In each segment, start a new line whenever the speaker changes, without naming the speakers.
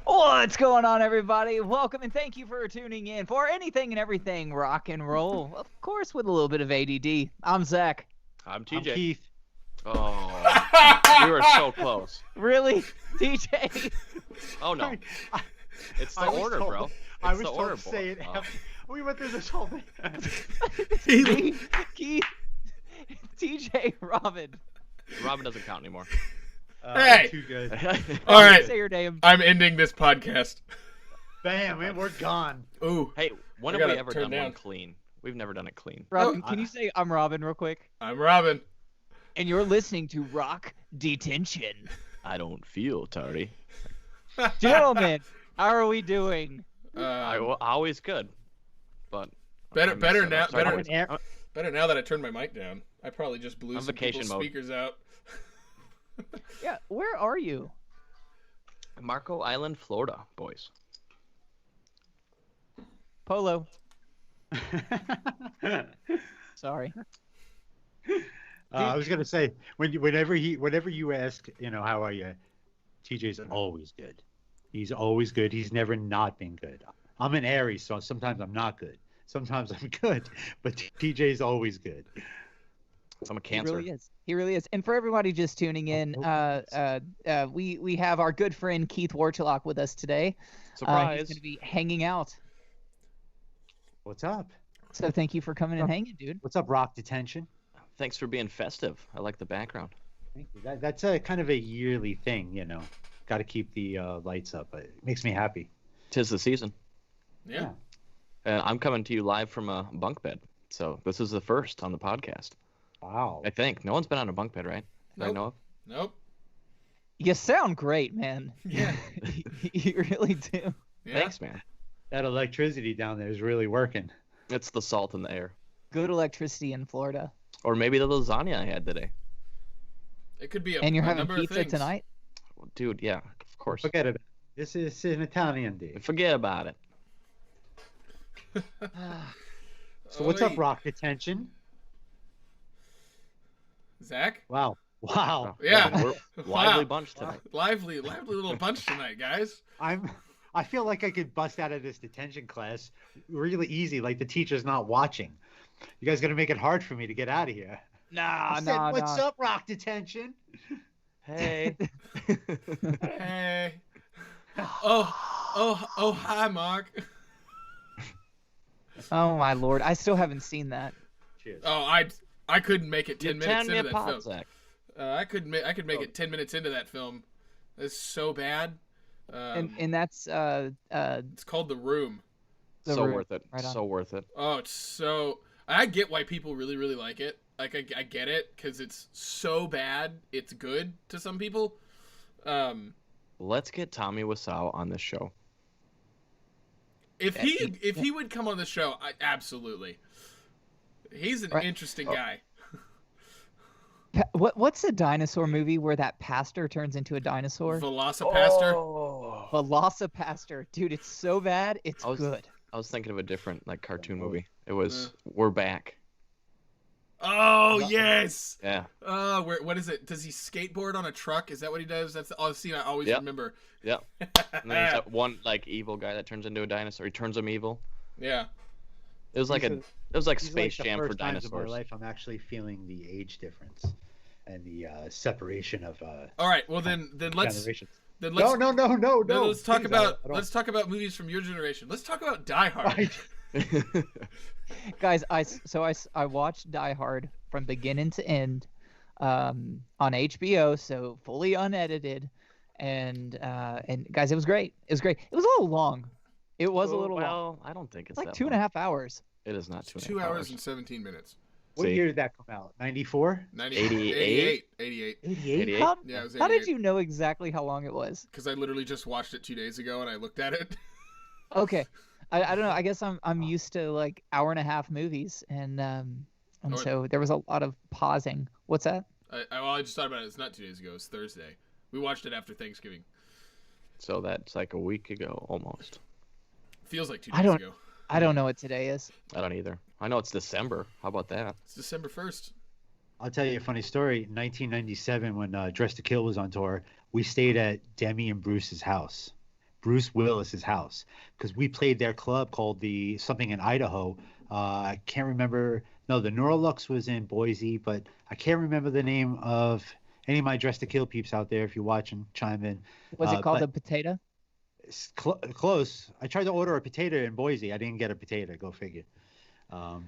What's going on, everybody? Welcome and thank you for tuning in for anything and everything rock and roll. Of course, with a little bit of ADD. I'm Zach.
I'm TJ.
I'm Keith.
Oh, we were so close.
Really? TJ?
Oh, no. It's the
I was
order,
told-
bro.
I
It's
was
the
told
order,
to say it.
boy.
We went through this whole thing.
Me, Keith, TJ, Robin.
Robin doesn't count anymore.
Hey!
Too good.
All right,
Say your name.
I'm ending this podcast.
Bam, man, we're gone.
Ooh,
Hey, when
I
have we
gotta
ever
turn
done
down.
one clean? We've never done it clean.
Robin,
Oh,
can you say I'm Robin real quick?
I'm Robin.
And you're listening to Rock Detention.
I don't feel tardy.
Gentlemen, how are we doing?
Always good. But
Better-
I'm
better
messing
now-
up. Sorry,
better-
guys.
Better now that I turned my mic down. I probably just blew
On
some
vacation
people's
mode.
speakers out.
Yeah, where are you?
Marco Island, Florida, boys.
Polo. Sorry.
I was gonna say whenever you ask, how are you? TJ's always good. He's always good. He's never not been good. I'm an Aries, so sometimes I'm not good. Sometimes I'm good, but TJ's always good.
I'm a
He
Cancer.
really is. He really is. And for everybody just tuning in, we have our good friend Keith Warchlock with us today.
Surprise.
He's going to be hanging out.
What's up?
So thank you for coming and hanging, dude.
What's up, Rock Detention?
Thanks for being festive. I like the background.
Thank you. That's a kind of a yearly thing, Got to keep the lights up. It makes me happy.
'Tis the season.
Yeah.
And I'm coming to you live from a bunk bed. So this is the first on the podcast.
Wow.
I think. No one's been on a bunk bed, right? That I
Nope.
know of?
Nope.
You sound great, man.
Yeah.
You really do.
Yeah.
Thanks, man.
That electricity down there is really working.
It's the salt in the air.
Good electricity in Florida.
Or maybe the lasagna I had today.
It could be a
And you're
a
having
number of
pizza
things.
tonight?
Dude, yeah, of course.
Forget about it. This is an Italian day.
Forget about it.
So what's up, Rock Detention?
Zach?
Wow. Wow.
Yeah.
We're
Wow.
lively bunch tonight.
Lively little bunch tonight, guys.
I feel like I could bust out of this detention class really easy, like the teacher's not watching. You guys gonna make it hard for me to get out of here. I said, what's up, Rock Detention?
Hey.
Hey. Oh, hi, Mark.
Oh, my Lord. I still haven't seen that.
Cheers.
Oh, I couldn't make it 10
You
minutes
turned me
into that
apart,
film.
Zach.
I could make it 10 minutes into that film. It's so bad.
And that's
It's called The Room.
The
So
Room.
worth it.
Right on.
So worth it.
Oh, it's so. I get why people really, really like it. Like, I get it because it's so bad. It's good to some people.
Let's get Tommy Wiseau on this show.
If he would come on the show, absolutely. He's an
Right.
interesting guy.
What's the dinosaur movie where that pastor turns into a dinosaur?
Velocipaster.
Oh.
Velocipaster. Dude, it's so bad. It's
I was-
good.
I was thinking of a different cartoon movie. It was We're Back.
Oh yes.
Yeah.
What is it? Does he skateboard on a truck? Is that what he does? That's the scene I always
Yep.
remember.
Yep. And then there's that one evil guy that turns into a dinosaur. He turns him evil.
Yeah.
It was like
These
it
are-
was like
These are
Space
the
Jam for
first times of my
dinosaurs.
life I'm actually feeling the age difference and the separation of
All right. Well then let's
generations.
then
No,
let's
no, no, no, no.
let's talk
Please,
about
I don't-
let's talk about movies from your generation. Let's talk about Die Hard.
Guys, I watched Die Hard from beginning to end on HBO, so fully unedited. And guys, it was great. It was great. It was a little long. It was a little long.
well, I don't think it's
It's like
that
2.5
long.
hours.
It is not 2.5
2 hours and 17 minutes.
What
See.
year did that come out? 94?
88.
88?
88?
How,
Yeah, it was
how did
88.
you know exactly how long it was?
Because I literally just watched it 2 days ago and I looked at it.
Okay, I don't know. I guess I'm used to like hour-and-a-half movies, and
Oh,
so there was a lot of pausing. What's that?
I just thought about it. It's not 2 days ago. It's Thursday. We watched it after Thanksgiving.
So that's like a week ago almost.
Feels like 2
I
days
don't-
ago.
I don't know what today is.
I don't either. I know it's December. How about that?
It's December 1st.
I'll tell you a funny story. In 1997, when Dress to Kill was on tour, we stayed at Demi and Bruce's house, Bruce Willis's house, because we played their club called the something in Idaho. I can't remember. No, the Neurolux was in Boise, but I can't remember the name of any of my Dress to Kill peeps out there. If you're watching, chime in.
Was it called
but
a potato?
it's close. I tried to order a potato in Boise. I didn't get a potato. Go figure.
It was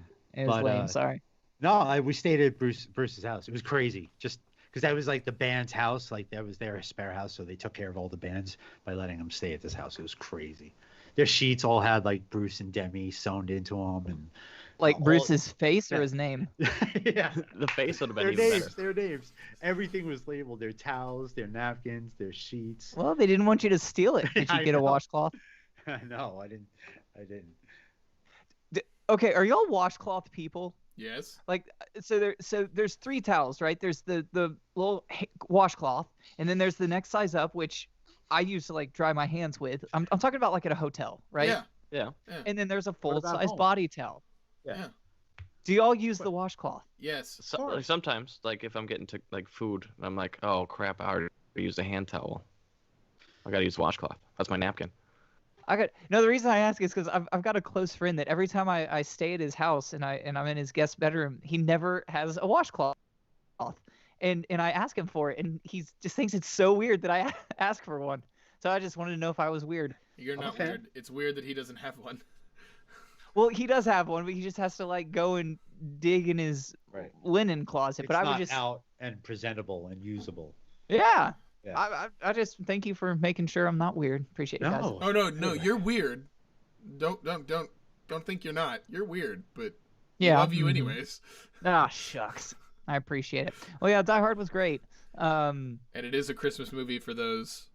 but,
lame. Sorry.
No, we stayed at Bruce's house. It was crazy, just because that was like the band's house. Like that was their spare house, so they took care of all the bands by letting them stay at this house. It was crazy. Their sheets all had like Bruce and Demi sewn into them, and
Like
all-
Bruce's face or his name?
yeah,
The face would have been
their
even
names,
better.
their names. Everything was labeled. Their towels, their napkins, their sheets.
Well, they didn't want you to steal it. Did
I
you get a
know.
washcloth?
No, I didn't. I didn't.
Okay, are y'all washcloth people?
Yes.
Like, so there's 3 towels, right? There's the little washcloth, and then there's the next size up, which I use to like dry my hands with. I'm talking about like at a hotel, right?
Yeah.
Yeah.
And then there's a full
about
size
home?
body towel.
Yeah.
Do y'all use the washcloth?
Yes.
So,
course.
like, sometimes, like if I'm getting to like food, I'm like, oh crap, I already used a hand towel. I gotta use washcloth. That's my napkin.
The reason I ask is because I've got a close friend that every time I stay at his house and I'm in his guest bedroom, he never has a washcloth. And I ask him for it, and he just thinks it's so weird that I ask for one. So I just wanted to know if I was weird.
You're
I'm a
not
fan.
weird. It's weird that he doesn't have one.
Well, he does have one, but he just has to like go and dig in his
Right.
linen closet.
It's
But I
not
would just,
out and presentable and usable.
yeah.
Yeah.
I just thank you for making sure I'm not weird. Appreciate it, guys.
No.
Oh no, you're weird. Don't think you're not. You're weird, but we
Yeah.
love you
mhm.
anyways.
Ah, shucks. I appreciate it. Well, yeah, Die Hard was great.
And it is a Christmas movie for those.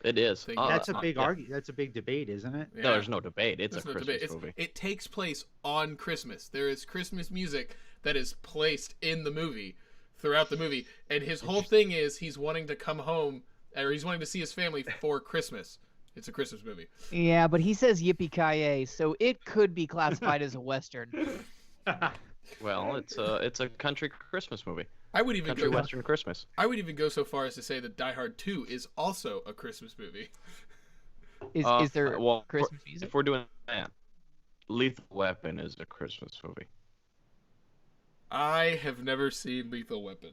It is.
Thank
Oh,
you.
That's a big
yeah.
argument. That's a big debate, isn't it?
Yeah.
No, there's no debate. It's
There's
a
no
Christmas
debate.
movie.
It takes place on Christmas. There is Christmas music that is placed in the movie throughout the movie, and his whole thing is he's wanting to come home, or he's wanting to see his family for Christmas. It's a Christmas movie.
Yeah, but he says yippee-ki-yay, so it could be classified as a Western.
Well, it's a country Christmas movie.
I would even
Country
go.
Western Christmas.
I would even go so far as to say that Die Hard 2 is also a Christmas movie.
Is there
well,
Christmas music?
If we're doing that, Lethal Weapon is a Christmas movie.
I have never seen Lethal Weapon.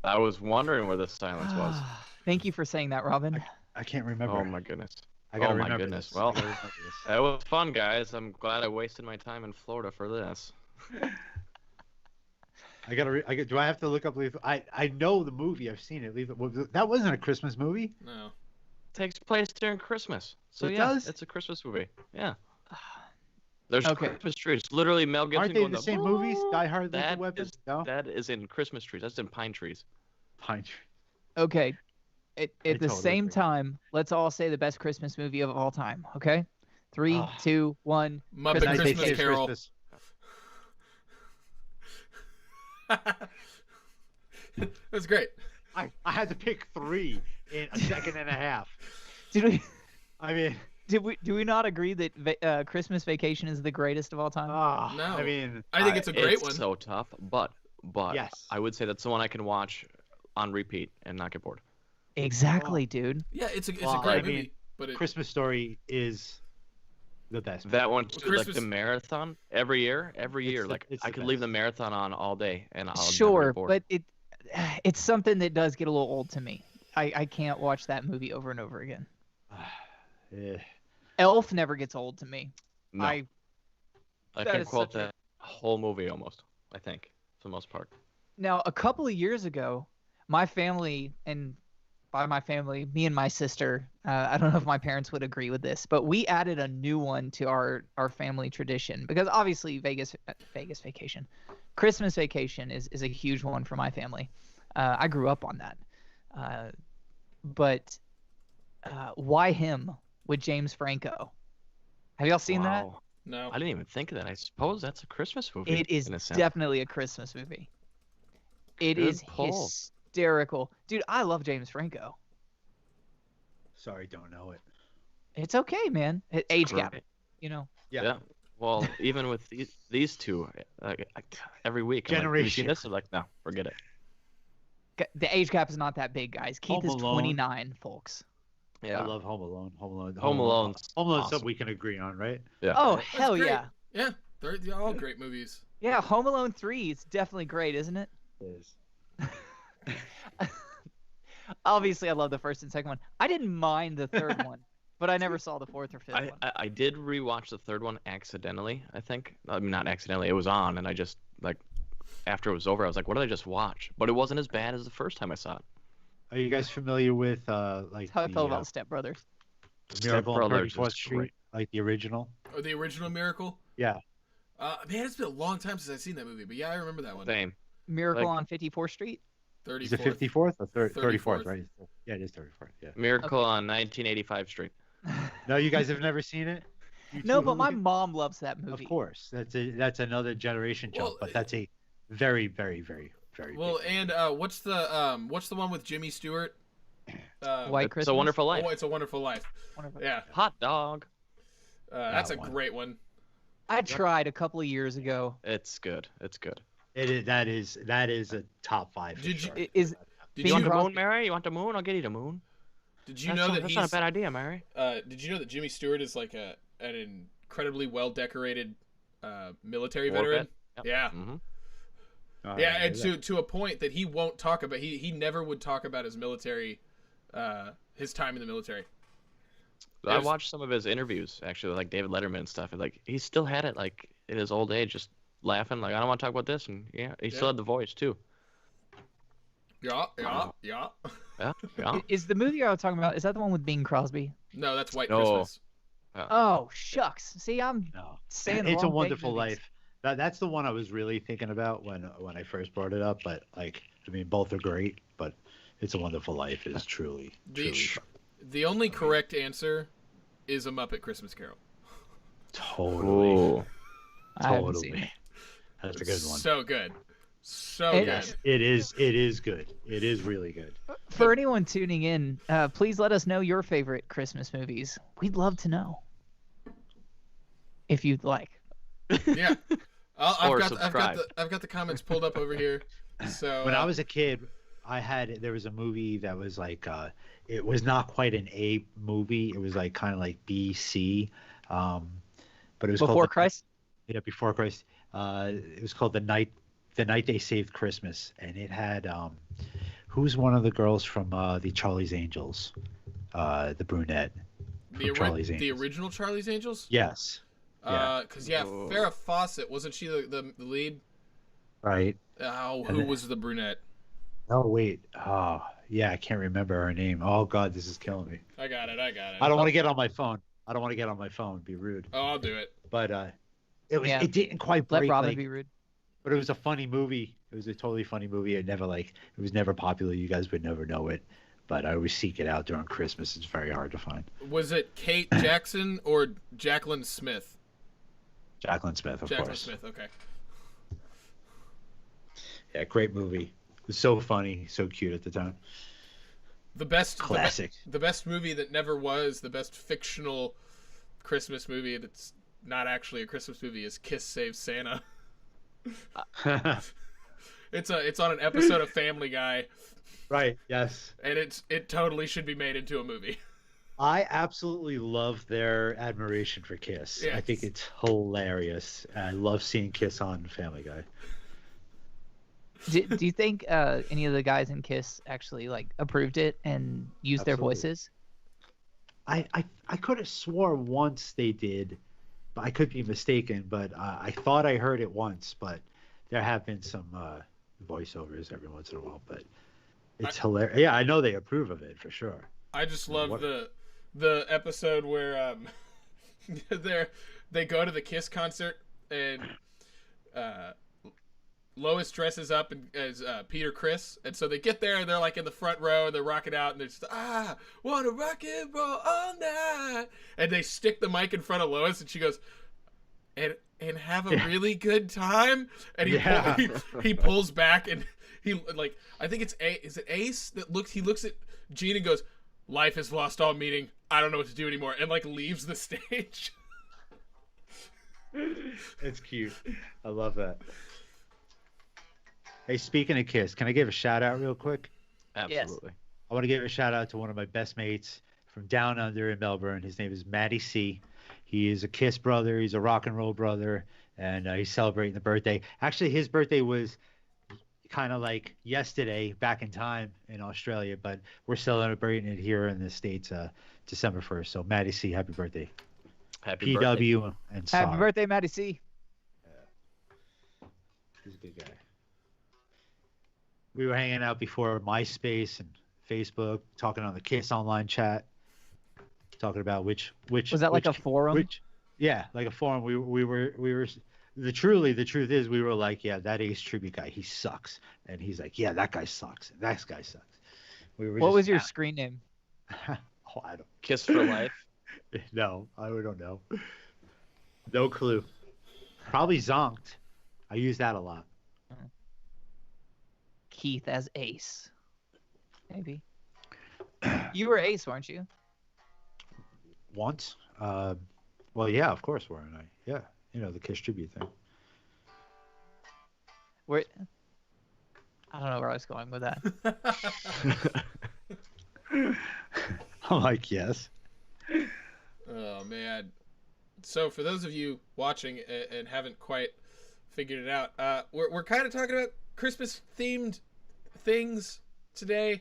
I was wondering where the silence was.
Thank you for saying that, Robin.
I can't remember.
Oh my goodness.
I gotta
oh my
remember
goodness.
this.
Well,
I gotta remember this.
That was fun, guys. I'm glad I wasted my time in Florida for this.
Do I have to look up Lethal? I know the movie. I've seen it. That wasn't a Christmas movie.
No.
Takes place during Christmas. So
It
yeah,
does?
it's a Christmas movie. Yeah. There's
Okay.
Christmas trees. Literally, Mel Gibson
Aren't they
going
the
to-
same movies? Die Hard, Lethal
That
Weapon?
is-
No.
That is in Christmas trees. That's in pine trees.
Pine Tree.
Okay. At the
totally
same
agree.
time, let's all say the best Christmas movie of all time. Okay, 3,
Ah.
2, 1.
Muppet
Christmas
Christmas
Vacation.
Carol. That's great.
I had to pick 3 in a second and a half.
Did
I mean,
we not agree that Christmas Vacation is the greatest of all time?
No.
I mean,
I think it's a great
it's
one.
so tough, but
Yes.
I would say that's the one I can watch on repeat and not get bored.
Exactly, dude.
Yeah, it's a
Well,
great
I mean,
movie. But it,
Christmas Story is the best.
That one too, like
Christmas-
the marathon every year.
the-
Like
it's
I
the
could leave
best.
the marathon on all day and I'll never
Sure,
get bored.
but it's something that does get a little old to me. I can't watch that movie over and over again.
Eh.
Elf never gets old to me.
no,
I
I
that
can
is
quote
such a-
that whole movie almost. I think for the most part.
Now, a couple of years ago, my family, and by my family, me and my sister, I don't know if my parents would agree with this, but we added a new one to our family tradition because obviously Vegas Vacation, Christmas Vacation is a huge one for my family. I grew up on that. But Why Him with James Franco? Have y'all seen that?
Wow.
no.
I didn't even think of that. I suppose that's a Christmas movie.
It is
in a sense.
definitely a Christmas movie. It
Good
is
pull.
hysterical. Dude, I love James Franco.
Sorry, don't know it.
It's okay, man. Age gap,
Great.
you know.
Yeah.
Yeah. Well, even with these two, every week, I'm like, have you seen
Generation.
this? They're like, no, forget it.
The age gap is not that big, guys. Keith
Home
is
Alone.
29, folks.
Yeah.
I love Home Alone. Home Alone.
Home Alone's
Home Alone's
awesome.
something we can agree on, right?
Yeah.
Oh,
That's
hell
great.
yeah.
Yeah, they're all great movies.
Yeah, Home Alone 3 is definitely great, isn't it?
It is.
Obviously, I love the first and second one. I didn't mind the third one, but I never saw the fourth or fifth one.
I did rewatch the third one accidentally, I think. I mean, not accidentally. It was on, and I just, like, after it was over, I was like, what did I just watch? But it wasn't as bad as the first time I saw it.
Are you guys familiar with like
That's how I felt about Step Brothers.
Miracle on
Step Brothers
34th
is
Street,
great.
like the original?
Or the original Miracle?
Yeah.
Man, it's been a long time since I've seen that movie, but yeah, I remember that one.
Same.
Miracle
Like-
on 54th Street?
34th.
Is it 54th or 34th,
34th.
right? Yeah, it is 34th. Yeah.
Miracle on 1985 Street.
No, you guys have never seen it? You
No,
two
but my
hooligans?
mom loves that movie.
Of course, that's another generation jump,
Well,
but that's a very, very, very, very.
Well,
big
and what's the one with Jimmy Stewart?
White
It's
Christmas.
a Wonderful Life.
Oh, It's a Wonderful Life.
Wonderful.
Yeah,
Hot dog.
that's a
one.
great one.
I tried a couple of years ago.
It's good. It's good.
It is, that is a top 5. For
Did you-
sure.
Is
Did
You want
you
the
Crosby-
moon, Mary? You want the moon? I'll get you the moon.
did you know that
that's
he's
not a bad idea, Mary.
did you know that Jimmy Stewart is like an incredibly well decorated military
War
veteran?
vet.
Yeah.
Hmm.
Oh,
Yeah,
I
and
knew that.
to a point that he won't talk about. He never would talk about his military, his time in the military.
I
There's-
watched some of his interviews, actually, like David Letterman and stuff. And, like, he still had it, like, in his old age, just laughing, like, I don't want to talk about this. And, yeah, he still
Yeah.
had the voice, too.
Yeah.
Yeah, yeah.
is the movie I was talking about? Is that the one with Bing Crosby?
No, that's White
No.
Christmas.
Oh shucks! See, I'm
No.
saying the
It's a
wrong
Wonderful
big movies.
Life. That's the one I was really thinking about when I first brought it up. But like, I mean, both are great, but It's a Wonderful Life is truly.
The only correct answer is A Muppet Christmas Carol.
Totally.
Ooh.
I haven't seen
Totally.
it.
That's a good one.
So good. So
It-
good.
Yes, it is. It is good. It is really good.
For anyone tuning in, please let us know your favorite Christmas movies. We'd love to know. If you'd like.
Yeah.
Or
I've
subscribe.
got the comments pulled up over here. So
When I was a kid, there was a movie that was like it was not quite an A movie. It was like kind of like B, C. But it was
Before
called
Christ?
Yeah, Before Christ. It was called The Night They Saved Christmas, and it had who's one of the girls from the Charlie's Angels, the brunette from Charlie's
the
Angels.
original Charlie's Angels?
Yes. Yeah.
Because
Oh.
Farrah Fawcett, wasn't she the lead?
Right.
Oh,
And
who
then-
was the brunette?
Oh wait. Oh yeah, I can't remember her name. Oh God, this is killing me.
I got it.
I don't want to get on my phone. Be rude.
Oh, I'll do it.
But it was.
Yeah.
It didn't quite
Let
break.
Robin
like,
be rude.
But it was a funny movie. It was a totally funny movie. It was never popular. You guys would never know it. But I always seek it out during Christmas. It's very hard to find.
Was it Kate Jackson or Jacqueline Smith?
Jacqueline Smith, of
Jacqueline
course.
Smith. Okay.
Yeah, great movie. It was so funny, so cute at the time.
The best
Classic.
The best movie that never was, the best fictional Christmas movie that's not actually a Christmas movie is Kiss Saves Santa. It's on an episode of Family Guy,
Right. Yes.
and it totally should be made into a movie.
I absolutely love their admiration for Kiss. I think
Yes.
it's hilarious. I love seeing Kiss on Family Guy.
Do you think any of the guys in Kiss actually like approved it and used their
Absolutely.
voices?
I could have swore once they did, but I could be mistaken. But I thought I heard it once. But there have been some voiceovers every once in a while. But it's hilarious. Yeah, I know they approve of it for sure.
I just love
What-
the episode where they go to the Kiss concert and Lois dresses up as Peter Criss, and so they get there and they're like in the front row and they're rocking out and they're just wanna rock and roll all night, and they stick the mic in front of Lois and she goes and have a really good time, and he pulls back and he like I think it's is it Ace that looks at Gene and goes, "Life has lost all meaning. I don't know what to do anymore," and like leaves the stage.
It's cute. I love that. Hey, speaking of Kiss, can I give a shout out real quick?
Absolutely.
I want to give a shout out to one of my best mates from down under in Melbourne. His name is Matty C. He is a Kiss brother. He's a rock and roll brother, and he's celebrating the birthday. Actually, his birthday was kind of like yesterday back in time in Australia, but we're celebrating it here in the States December 1st. So, Matty C, happy birthday.
Happy birthday.
PW and sorry.
Happy birthday, Matty C.
He's a good guy. We were hanging out before MySpace and Facebook, talking on the Kiss online chat, talking about which
Was that like a forum?
Yeah, like a forum. We were the truth is we were like, yeah, that Ace Tribute guy, he sucks, and he's like, yeah, that guy sucks, and that guy sucks.
What was your screen name?
Oh, I don't.
Kiss for life.
No, I don't know. No clue. Probably Zonked. I use that a lot.
Keith as Ace. Maybe. You were Ace, weren't you?
Once. Well, yeah, of course, weren't I? Yeah, the Kiss Tribute thing.
Where? I don't know where I was going with that.
I'm like, yes.
Oh man. So for those of you watching and haven't quite figured it out, we're kind of talking about Christmas themed things today.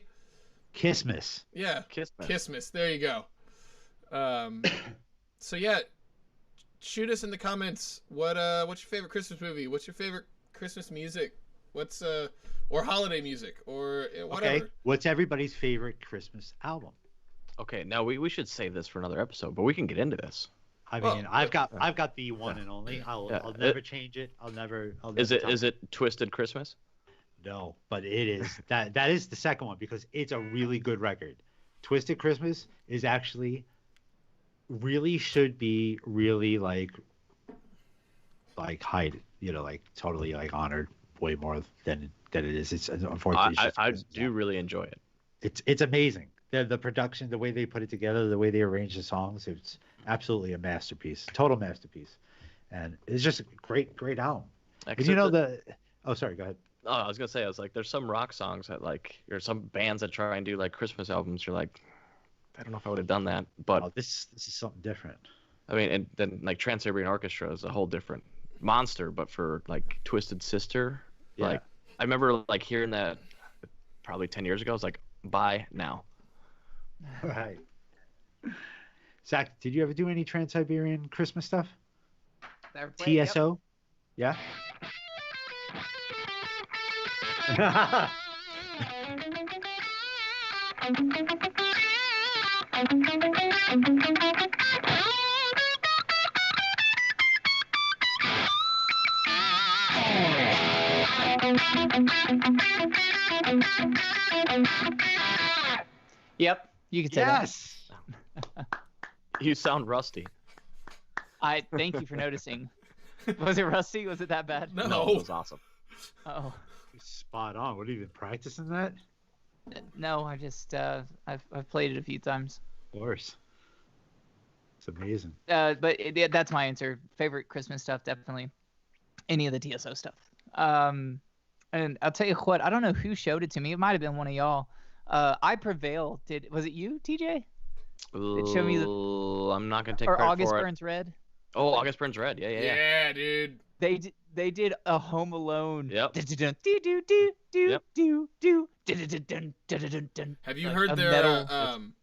Kissmas.
Yeah.
Kissmas.
Kissmas. There you go. So yeah, shoot us in the comments. What's your favorite Christmas movie? What's your favorite Christmas music? What's or holiday music or whatever.
Okay. What's everybody's favorite Christmas album?
Okay, now we should save this for another episode, but we can get into this.
I mean, I've got the one and only. I'll never change it. I'll never
Is it Twisted Christmas?
No, but it is. That is the second one because it's a really good record. Twisted Christmas is actually really should be really like high, like totally like honored way more than it is. It's unfortunately
I do really enjoy it.
It's amazing. The production, the way they put it together, the way they arrange the songs, it's absolutely a masterpiece, total masterpiece, and it's just a great album. Oh, sorry, go ahead.
Oh, I was gonna say, I was like, there's some rock songs that like, or some bands that try and do like Christmas albums. You're like, I don't know if I would have done that, but
this is something different.
I mean, and then like Trans-Siberian Orchestra is a whole different monster, but for like Twisted Sister,
Yeah.
like I remember like hearing that probably 10 years ago. I was like, buy now.
Right. Zach, did you ever do any Trans-Siberian Christmas stuff? TSO? Yeah.
Yep, you can say that.
Yes.
You sound rusty.
I thank you for noticing. Was it rusty? Was it that bad?
No.
No, it was awesome.
Oh
Spot on. What, have you been practicing that?
no, I just I've played it a few times.
Of course. It's amazing.
But that's my answer. Favorite Christmas stuff, definitely. Any of the TSO stuff. And I'll tell you what, I don't know who showed it to me. It might have been one of y'all. I Prevail. Was it you, TJ? It showed me
I'm not gonna take
or
credit
August
for
Burns Red.
Oh, August Burns Red. Yeah.
Yeah, dude.
They did a Home Alone.
Yep.
Have you heard their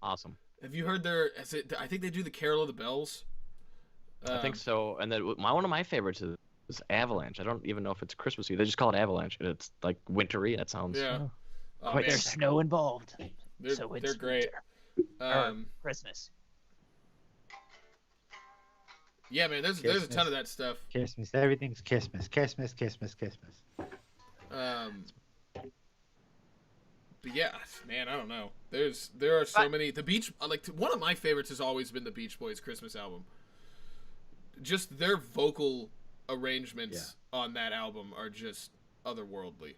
Awesome.
Have you heard their? I think they do the Carol of the Bells.
I think so. And then one of my favorites is Avalanche. I don't even know if it's Christmassy. They just call it Avalanche. And it's like wintry. That sounds.
Yeah. Oh,
Wait,
man.
there's snow involved.
They're,
So it's
they're great.
Christmas.
Yeah, man. There's a ton of that stuff.
Christmas. Everything's Christmas. Christmas.
But yeah, man, I don't know. There are so many. The Beach, like one of my favorites has always been the Beach Boys Christmas album. Just their vocal arrangements on that album are just otherworldly.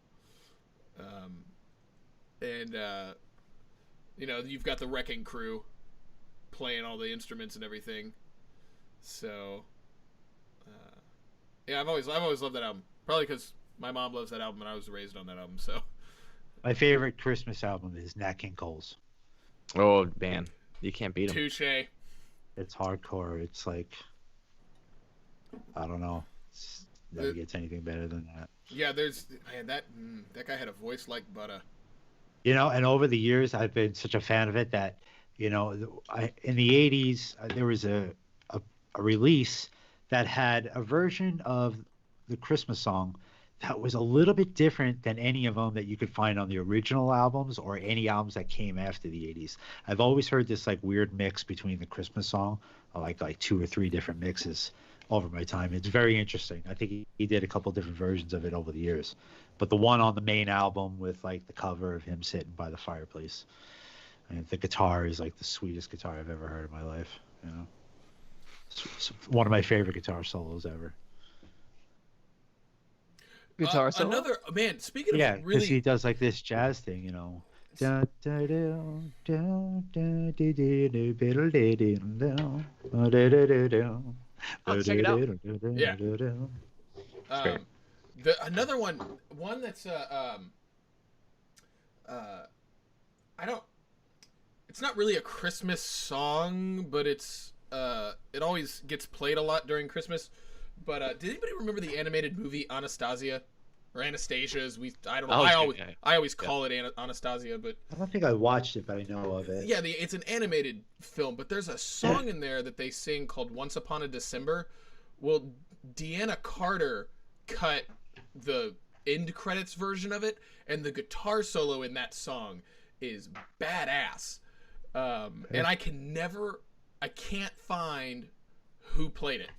And you've got the Wrecking Crew playing all the instruments and everything. So Yeah, I've always loved that album. Probably because my mom loves that album and I was raised on that album. So
My favorite Christmas album is Nat King Cole's.
Oh man, you can't beat him.
touche.
It's hardcore. It's like, I don't know. It's, never gets anything better than that.
Yeah, there's man that guy had a voice like butter.
You know, and over the years, I've been such a fan of it that, you know, in the 80s, there was a release that had a version of the Christmas song that was a little bit different than any of them that you could find on the original albums or any albums that came after the 80s. I've always heard this like weird mix between the Christmas song, like 2 or 3 different mixes over my time. It's very interesting. I think he did a couple different versions of it over the years. But the one on the main album with like the cover of him sitting by the fireplace, and the guitar is like the sweetest guitar I've ever heard in my life. You know, it's one of my favorite guitar solos ever.
Guitar solo.
Another man. Speaking
Yeah,
of
because
really,
he does like this jazz thing, you know. I'll
check it out.
Yeah. Another one that's I don't. It's not really a Christmas song, but it always gets played a lot during Christmas. But did anybody remember the animated movie Anastasia, or Anastasia? As I don't know. I always call it Anastasia, but
I don't think I watched it, but I know of it.
yeah, it's an animated film. But there's a song in there that they sing called "Once Upon a December." Well, Deanna Carter cut the end credits version of it, and the guitar solo in that song is badass. And I can't find who played it.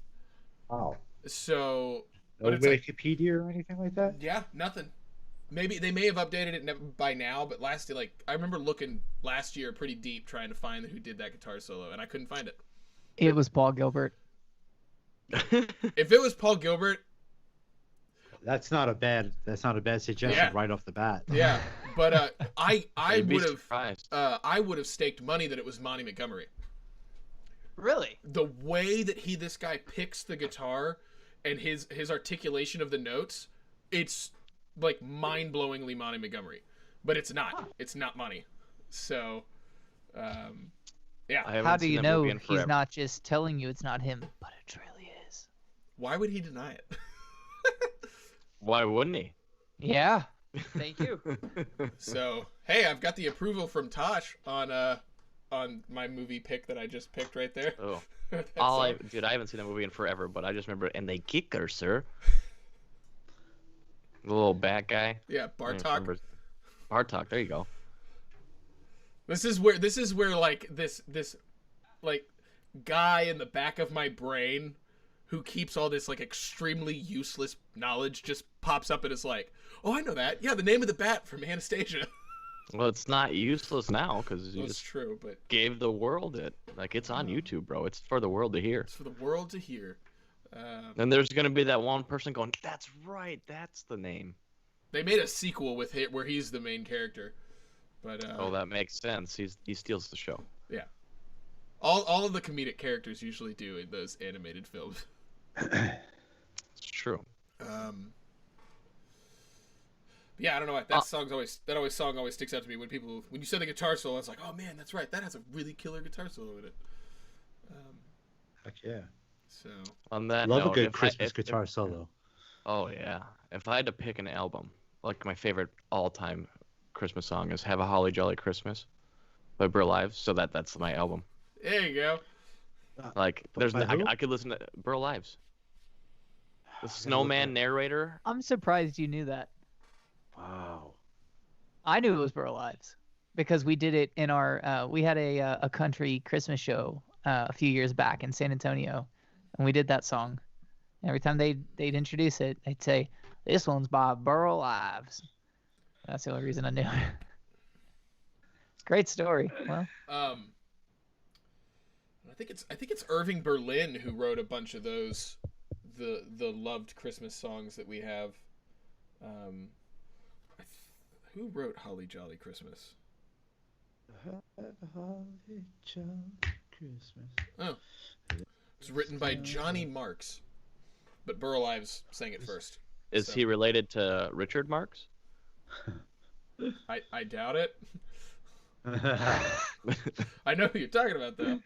Wow.
So,
No
but it's like,
Wikipedia or anything like that?
yeah, nothing. Maybe they may have updated it by now, but I remember looking last year pretty deep trying to find who did that guitar solo, and I couldn't find it.
It was Paul Gilbert.
If it was Paul Gilbert,
That's not a bad suggestion
Yeah.
right off the bat.
yeah, but I
You'd be
would have
surprised.
I would have staked money that it was Monty Montgomery.
Really?
The way that this guy picks the guitar and his articulation of the notes, it's like mind-blowingly Monty Montgomery, but it's not.
Huh.
It's not Monty. So, yeah.
I haven't
How do
seen
you
that
know
movie in
he's
forever.
not just telling you it's not him, but it really is?
Why would he deny it?
Why wouldn't he?
Yeah. Thank you.
So, hey, I've got the approval from Tosh on my movie pick that I just picked right there.
Oh,
That's,
dude, I haven't seen that movie in forever, but I just remember. And they kick her, sir. The little bat guy.
yeah,
I don't
Bartok.
remember. Bartok. There you go.
This is where like this like guy in the back of my brain who keeps all this like extremely useless knowledge just pops up and is like, oh, I know that. Yeah, the name of the bat from Anastasia.
Well, it's not useless now because you
That's
just
true, but
gave the world it. Like, it's on YouTube, bro. It's for the world to hear.
it's for the world to hear.
And there's gonna be that one person going, "That's right. That's the name."
They made a sequel with it where he's the main character, but
Oh, that makes sense. He steals the show.
yeah, all of the comedic characters usually do in those animated films.
It's true.
Yeah, I don't know why that song always sticks out to me when you said the guitar solo. I was like, oh man, that's right. That has a really killer guitar solo in it.
Heck yeah.
So
On that
Love a
note,
good
if
Christmas
if-
guitar solo.
Oh yeah. If I had to pick an album, like my favorite all-time Christmas song is "Have a Holly Jolly Christmas" by Burl Ives. So that's my album.
there you go.
Like,
But
there's
by who?
I could listen to Burl Ives, the snowman narrator.
I'm surprised you knew that.
Wow.
I knew it was Burl Ives because we did it in our we had a country Christmas show a few years back in San Antonio, and we did that song. Every time they'd introduce it, they'd say, "This one's by Burl Ives." That's the only reason I knew it. It's a great story. Well,
I think it's Irving Berlin who wrote a bunch of those, the loved Christmas songs that we have. Who wrote Holly Jolly Christmas?
Christmas.
Oh, it was written by Johnny Marks. but Burl Ives sang it first.
Is he related to Richard Marx?
I doubt it. I know who you're talking about, though.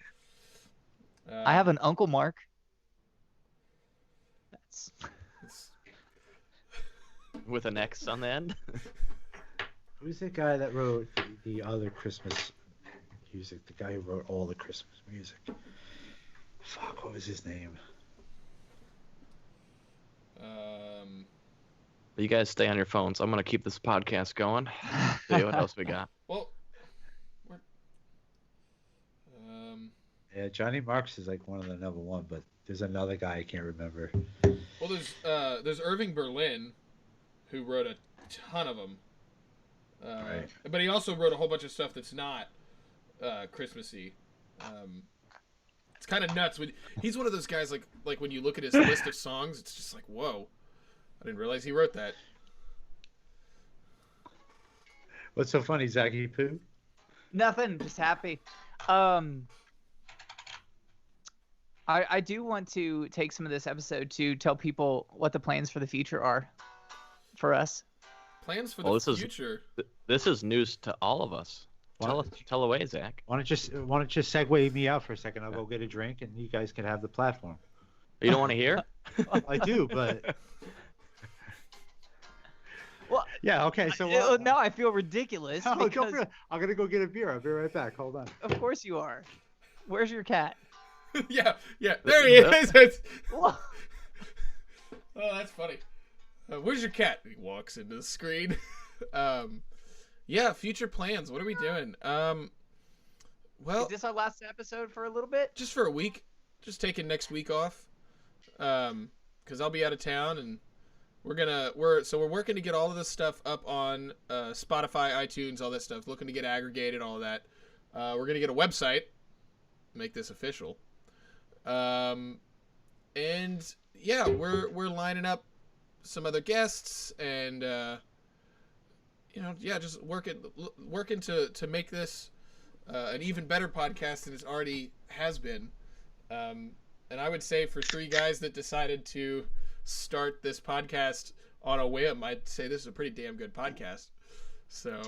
I have an Uncle Mark. That's
With an X on the end?
Who's the guy that wrote the other Christmas music? The guy who wrote all the Christmas music. Fuck, what was his name?
You guys stay on your phones. I'm gonna keep this podcast going. See what else we got.
Well,
Yeah, Johnny Marks is like one of the number one, but there's another guy I can't remember.
well, there's Irving Berlin, who wrote a ton of them.
Right.
But he also wrote a whole bunch of stuff that's not Christmassy. It's kind of nuts. He's one of those guys like when you look at his list of songs, it's just like, whoa, I didn't realize he wrote that.
What's so funny, Zachy Poo?
nothing. Just happy. I do want to take some of this episode to tell people what the plans for the future are for us.
Plans for the future.
This is news to all of us. Tell away, Zach.
Why don't you just segue me out for a second? I'll go get a drink, and you guys can have the platform.
You don't want to hear?
I do, but
Well,
yeah, okay. So
now I feel ridiculous.
I'm
Because
gonna go get a beer. I'll be right back. Hold on.
of course you are. Where's your cat?
yeah, there he is.
Well,
Oh, that's funny. Where's your cat? He walks into the screen. Yeah, future plans. What are we doing? Well,
is this our last episode for a little bit?
just for a week. Just taking next week off. Because I'll be out of town, and we're working to get all of this stuff up on Spotify, iTunes, all that stuff. Looking to get aggregated, all of that. We're gonna get a website. Make this official. And yeah, we're lining up some other guests, and just working to make this an even better podcast than it already has been. And I would say for three guys that decided to start this podcast on a whim, I'd say this is a pretty damn good podcast. So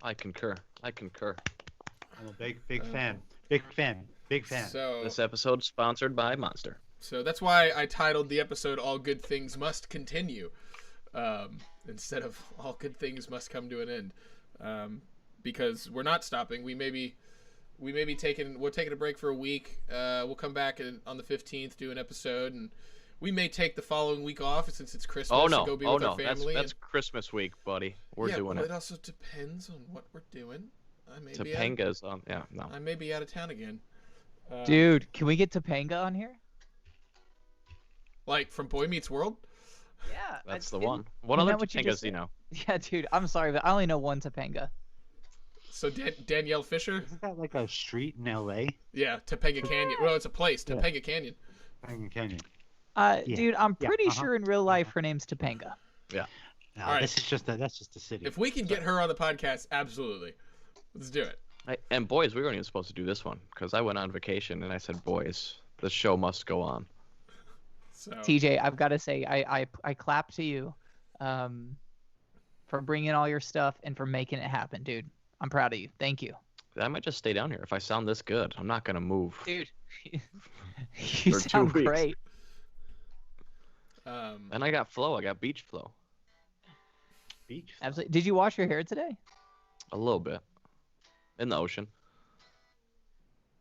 I concur.
I'm a big fan. Big fan.
So
This episode sponsored by Monster.
So that's why I titled the episode "All Good Things Must Continue," instead of "All Good Things Must Come to an End," because we're not stopping. We may be taking a break for a week. We'll come back on the 15th, do an episode, and we may take the following week off since it's Christmas.
Oh
to go be
no!
with our family.
That's Christmas week, buddy. We're doing
it.
it.
It also depends on what we're doing.
Topanga's on. Yeah, no.
I may be out of town again.
Dude, can we get Topanga on here?
Like from Boy Meets World.
Yeah,
That's the
isn't-
one. What
isn't
other
that what you
Topangas
just
do you
said?
know?
Yeah, dude, I'm sorry, but I only know one Topanga.
So Danielle Fisher.
Isn't that like a street in L.A.?
Yeah, Topanga Canyon. Well, it's a place,
Yeah.
Topanga Canyon.
Canyon.
Yeah. Dude, I'm
Yeah,
pretty
uh-huh.
sure in real life her name's Topanga.
Yeah.
No,
All right.
that's just a city.
If we can get her on the podcast, absolutely. Let's do it.
And boys, we weren't even supposed to do this one because I went on vacation and I said, boys, the show must go on.
So
TJ, I've got to say, I clap to you for bringing all your stuff and for making it happen, dude. I'm proud of you. Thank you.
I might just stay down here. If I sound this good, I'm not going to move.
Dude, you
For 2
sound
weeks.
great.
And I got flow. I got beach flow.
Beach.
Absolutely. Did you wash your hair today?
A little bit. In the ocean.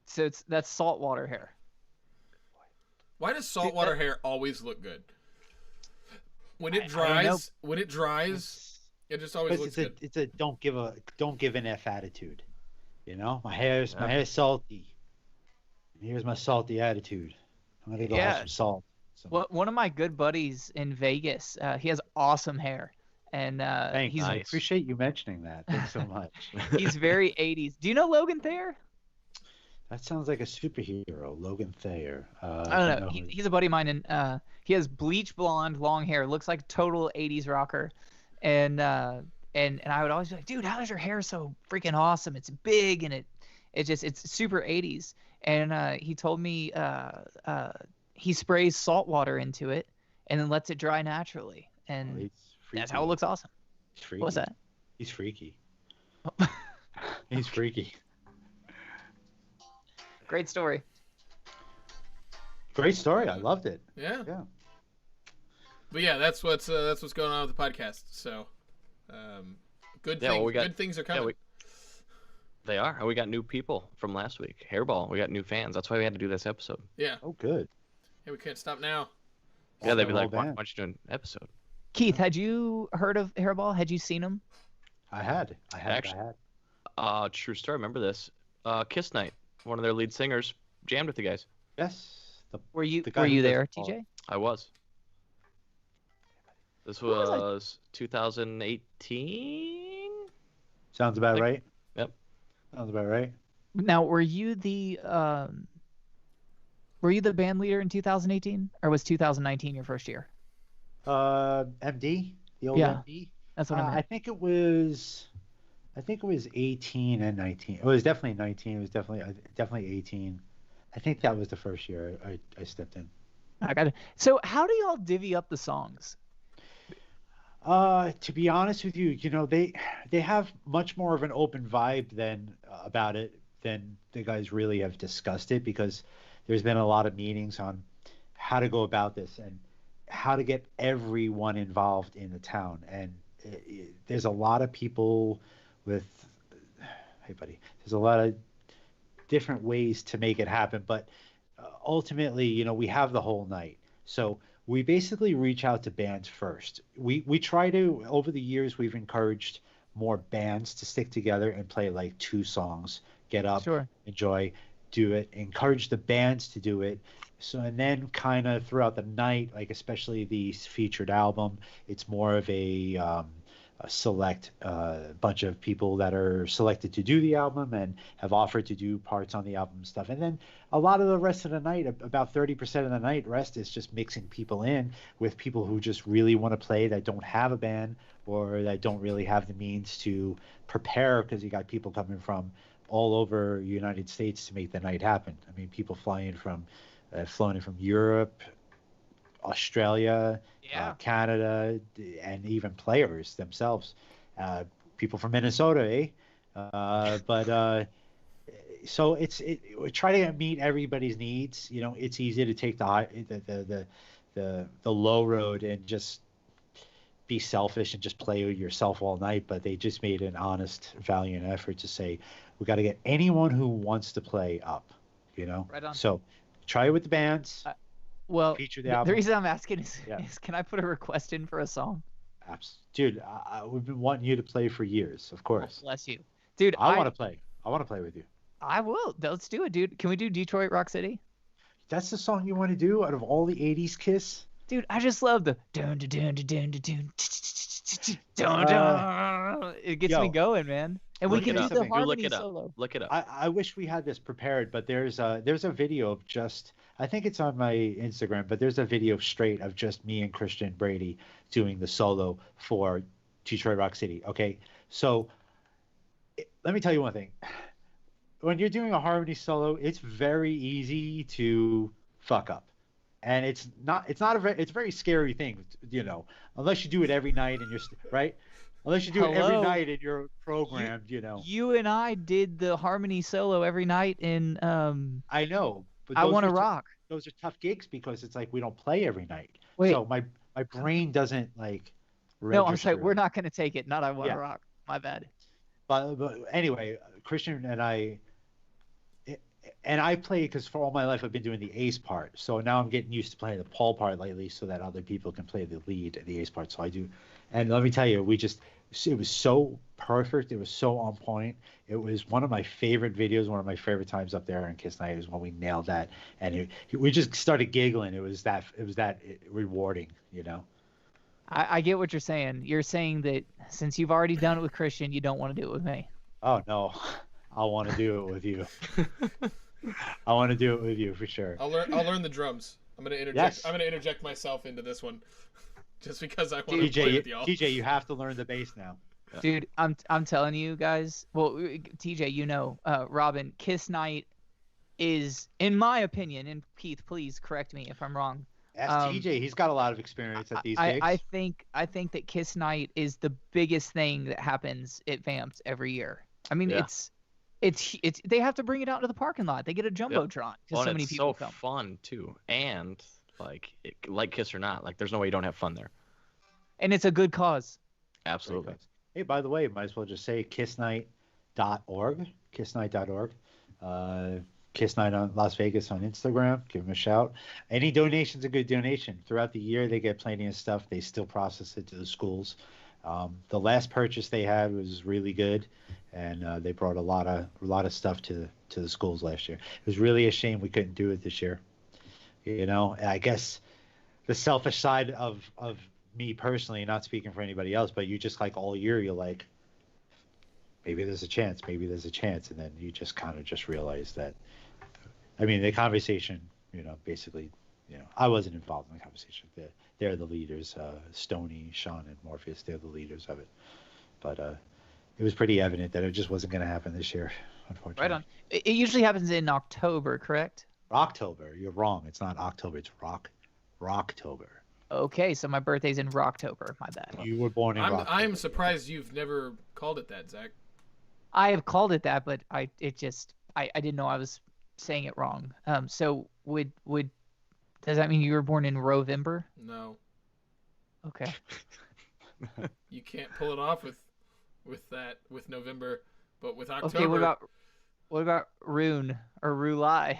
So that's saltwater hair.
why does saltwater hair always look good? When it
I don't know.
dries, it just always looks good.
It's a don't give an F attitude. You know, my hair's salty. And here's my salty attitude. I'm gonna go have some salt.
One of my good buddies in Vegas, he has awesome hair, and
Thanks.
he's
I appreciate you mentioning that. Thanks so much.
he's very 80s. Do you know Logan Thayer?
That sounds like a superhero, Logan Thayer.
I don't know. He's a buddy of mine, and he has bleach blonde, long hair. Looks like a total 80s rocker, and I would always be like, dude, how is your hair so freaking awesome? It's big and it's super 80s. And he told me he sprays salt water into it and then lets it dry naturally, and
He's freaky.
that's how it looks awesome.
He's freaky.
What's that?
He's freaky. He's freaky.
Great story.
Great story. I loved it.
Yeah.
Yeah.
But yeah, that's what's going on with the podcast. So, good things are coming.
They are. And we got new people from last week. Hairball. We got new fans. That's why we had to do this episode.
Yeah.
Oh, good.
Yeah, we can't stop now.
Yeah, they'd be like, why don't you do an episode?
Keith, had you heard of Hairball? Had you seen him?
I had.
True story. Remember this? Kiss Night. One of their lead singers jammed with the guys.
Yes.
Were you there, TJ?
I was. This was 2018.
Sounds about right.
Yep.
Sounds about right.
Now, were you the band leader in 2018, or was 2019 your first year?
MD, the old MD.
That's what I meant.
I think it was 18 and 19. It was definitely 19. It was definitely 18. I think that was the first year I stepped in.
I got it. So how do y'all divvy up the songs?
To be honest with you, they have much more of an open vibe about it than the guys really have discussed it, because there's been a lot of meetings on how to go about this and how to get everyone involved in the town. And there's a lot of people with, hey buddy, there's a lot of different ways to make it happen, but ultimately, we have the whole night. So we basically reach out to bands first. We try to, over the years, we've encouraged more bands to stick together and play like 2 songs, get up, enjoy, do it, encourage the bands to do it. So, and then kind of throughout the night, like especially the featured album, it's more of a select bunch of people that are selected to do the album and have offered to do parts on the album and stuff. And then a lot of the rest of the night, about 30% of the night rest, is just mixing people in with people who just really want to play, that don't have a band or that don't really have the means to prepare, because you got people coming from all over the United States to make the night happen. I mean, people flown in from Europe, Australia, Canada, and even players themselves. People from Minnesota, eh? So we try to meet everybody's needs. It's easy to take the low road and just be selfish and just play with yourself all night. But they just made an honest, valiant effort to say, we got to get anyone who wants to play up.
Right on.
So try it with the bands.
Well,
feature the album.
The reason I'm asking is can I put a request in for a song?
Dude, we've been wanting you to play for years, of course.
Oh, bless you. Dude,
I want to play. I want to play with you.
I will. Let's do it, dude. Can we do Detroit Rock City?
That's the song you want to do out of all the 80s Kiss?
Dude, I just love the dun dun dun dun dun dun dun. It gets me going, man. And we can do the harmony solo.
Look it up.
I wish we had this prepared, but there's a video of just, I think it's on my Instagram, but there's a video straight of just me and Christian Brady doing the solo for Detroit Rock City. Okay, so let me tell you one thing. When you're doing a harmony solo, it's very easy to fuck up. And it's a very scary thing, unless you do it every night and you're right. Unless you do it every night and you're programmed,
You and I did the harmony solo every night in
I know, but
I Want to Rock.
Those are tough gigs because it's like we don't play every night.
Wait.
So my brain doesn't like register.
No, I'm sorry, we're not going to take it. Not I Want to Rock. My bad.
But anyway, Christian and I play, because for all my life I've been doing the Ace part. So now I'm getting used to playing the Paul part lately, so that other people can play the lead, the Ace part. So I do. And let me tell you, it was so perfect. It was so on point. It was one of my favorite videos. One of my favorite times up there in Kiss Night is when we nailed that. And we just started giggling. It was that rewarding,
I get what you're saying. You're saying that since you've already done it with Christian, you don't want to do it with me.
Oh, no. I want to do it with you. I want to do it with you for sure.
I'll learn the drums. I'm gonna interject.
Yes.
I'm gonna interject myself into this one, just because I want to play with y'all.
TJ, you have to learn the bass now.
Dude, I'm telling you guys. Well, TJ, Robin, Kiss Night is, in my opinion, and Keith, please correct me if I'm wrong.
Ask TJ. He's got a lot of experience at these gigs.
I think that Kiss Night is the biggest thing that happens at Vamps every year. I mean,
Yeah.
it's they have to bring it out to the parking lot. They get a jumbotron because so many people
it's so
come.
fun too, and like Kiss or not, like there's no way you don't have fun there.
And it's a good cause.
Absolutely.
Hey, by the way, might as well just say kissnight.org. Kissnight.org. Kiss Night on Las Vegas on Instagram. Give them a shout. Any donation's a good donation. Throughout the year, they get plenty of stuff. They still process it to the schools. The last purchase they had was really good, and they brought a lot of stuff to the schools last year. It was really a shame we couldn't do it this year. You know, I guess the selfish side of me personally, not speaking for anybody else, but you just like all year, you're like, maybe there's a chance, and then you just kind of just realize that. I mean, the conversation, you know, basically, you know, I wasn't involved in the conversation. They're the leaders, Stoney, Sean, and Morpheus. They're the leaders of it. But it was pretty evident that it just wasn't going to happen this year, unfortunately.
Right on. It usually happens in October, correct?
Rocktober. You're wrong. It's not October. It's Rocktober.
Okay, so my birthday's in Rocktober. My bad.
You were born in Rocktober.
I'm surprised you've never called it that, Zach.
I have called it that, but I didn't know I was saying it wrong. So would does that mean you were born in Rovember?
No.
Okay.
You can't pull it off with November, but with October.
Okay, what about Rune or Rulai?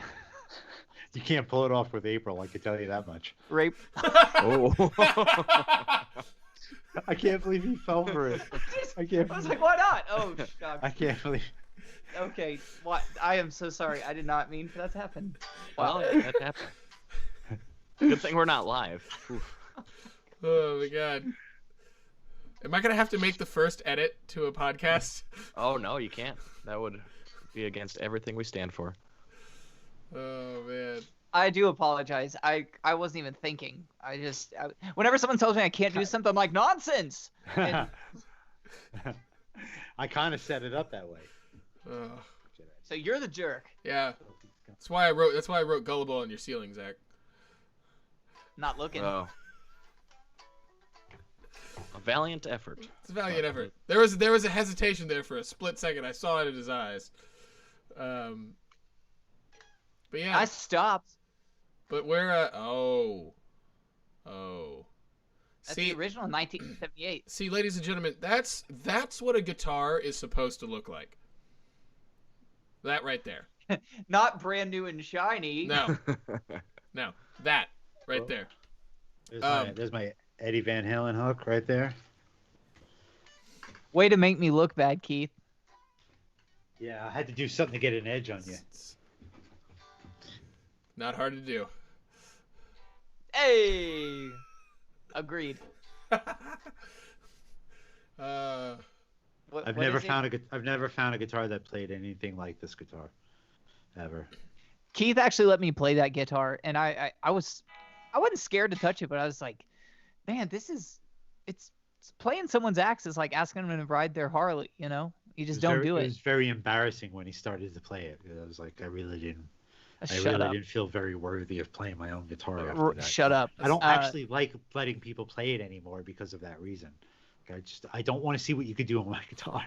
You can't pull it off with April, I can tell you that much.
Rape.
Oh.
I can't believe he fell for it.
I was like, why not? Oh,
I can't believe.
Okay, what? I am so sorry. I did not mean for that to happen.
Well, that happened. Good thing we're not live. Oof.
Oh my god. Am I gonna have to make the first edit to a podcast?
Oh no, you can't. That would be against everything we stand for.
Oh man.
I do apologize. I wasn't even thinking. Whenever someone tells me I can't do something, I'm like, nonsense. And,
I kind of set it up that way.
so you're the jerk.
Yeah. That's why I wrote gullible on your ceiling, Zach.
Not looking.
Oh. A valiant effort.
It's a valiant effort. There was a hesitation there for a split second. I saw it in his eyes. But yeah.
I stopped.
But we're
That's the original 1978.
See, ladies and gentlemen, that's what a guitar is supposed to look like. That right there.
Not brand new and shiny.
No. No. That right there.
There's my Eddie Van Halen hook right there.
Way to make me look bad, Keith.
Yeah, I had to do something to get an edge on you.
Not hard to do.
Hey! Agreed.
I've never found a guitar that played anything like this guitar, ever.
Keith actually let me play that guitar, and I wasn't scared to touch it, but I was like, man, it's playing someone's axe is like asking them to ride their Harley, you know? You just don't do it.
It was very embarrassing when he started to play it. I was like, I really didn't feel very worthy of playing my own guitar after that.
Shut up.
I don't actually like letting people play it anymore because of that reason. I don't want to see what you could do on my guitar.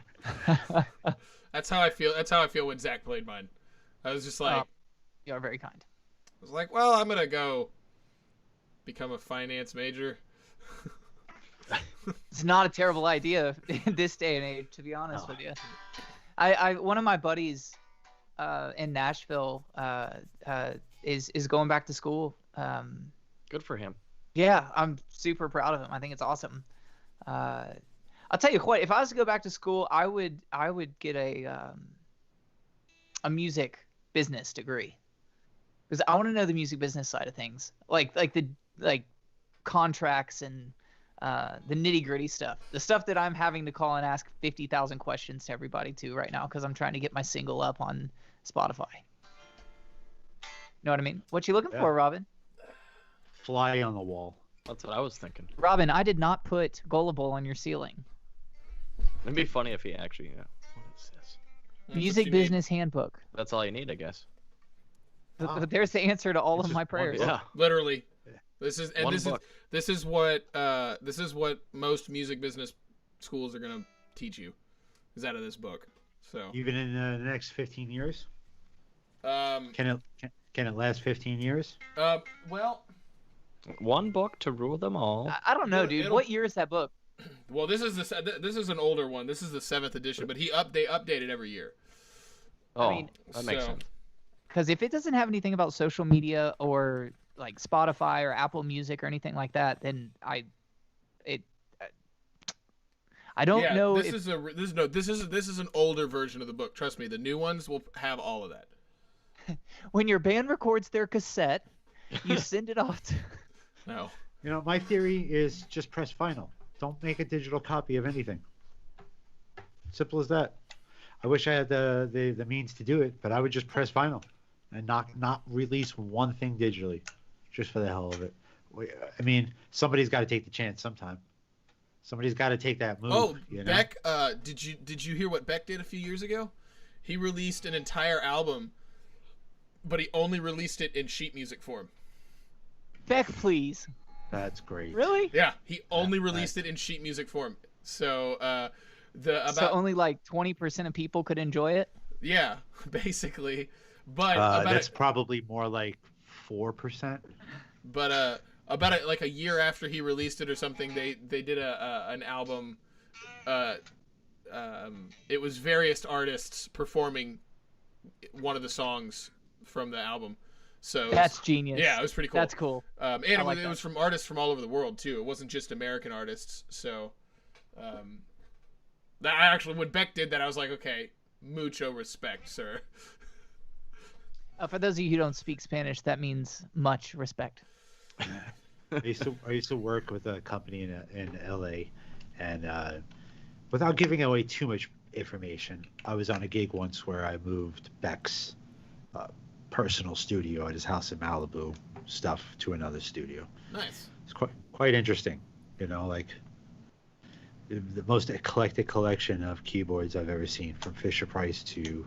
That's how I feel. That's how I feel when Zach played mine. I was just like,
you are very kind.
I was like, well, I'm gonna go become a finance major.
It's not a terrible idea in this day and age, to be honest with you. One of my buddies in Nashville is going back to school.
Good for him.
Yeah, I'm super proud of him. I think it's awesome. I'll tell you what, if I was to go back to school, I would get a music business degree, because I want to know the music business side of things, like the contracts and the nitty gritty stuff, the stuff that I'm having to call and ask 50,000 questions to everybody to right now because I'm trying to get my single up on Spotify. Know what I mean? What you looking for, Robin?
Fly on the wall.
That's what I was thinking.
Robin, I did not put Gullible on your ceiling.
It'd be funny if he actually. Yeah. What is this?
Music business handbook.
That's all you need, I guess.
But there's the answer to all of my prayers.
Yeah.
Literally. This is and
One
this
book.
is what most music business schools are gonna teach you, is out of this book. So
Even in the next 15 years,
um
can it last 15 years?
well
One book to rule them all.
I don't know, dude.
It'll-
What year is that book?
well this is an older one. This is the 7th edition, but they update it every year.
Oh,
mean,
that makes
so-
sense.
Because if it doesn't have anything about social media or like Spotify or Apple Music or anything like that, then I don't
Yeah,
know
this
if
is an older version of the book. Trust me, the new ones will have all of that.
when your band records their cassette, you send it off to.
No.
You know, my theory is just press vinyl. Don't make a digital copy of anything. Simple as that. I wish I had the means to do it, but I would just press vinyl and not release one thing digitally, just for the hell of it. I mean, somebody's got to take the chance sometime. Somebody's got to take that move.
Oh,
you know?
Beck, did you hear what Beck did a few years ago? He released an entire album, but he only released it in sheet music form.
Beck, please.
That's great.
Really?
Yeah, he only released it in sheet music form. So
So only like 20% of people could enjoy it.
yeah, basically. But
That's probably more like 4%.
about like a year after he released it or something, they did an album. It was various artists performing one of the songs from the album. So
That's genius.
yeah, it was pretty cool.
That's cool.
And
I like
it
that.
was from artists from all over the world too. It wasn't just American artists. So that actually, when Beck did that, I was like, okay, mucho respect, sir.
For those of you who don't speak Spanish, that means much respect.
I used to work with a company in LA, and without giving away too much information, I was on a gig once where I moved Beck's personal studio at his house in Malibu stuff to another studio.
Nice.
It's quite interesting, you know, like the most eclectic collection of keyboards I've ever seen, from Fisher Price to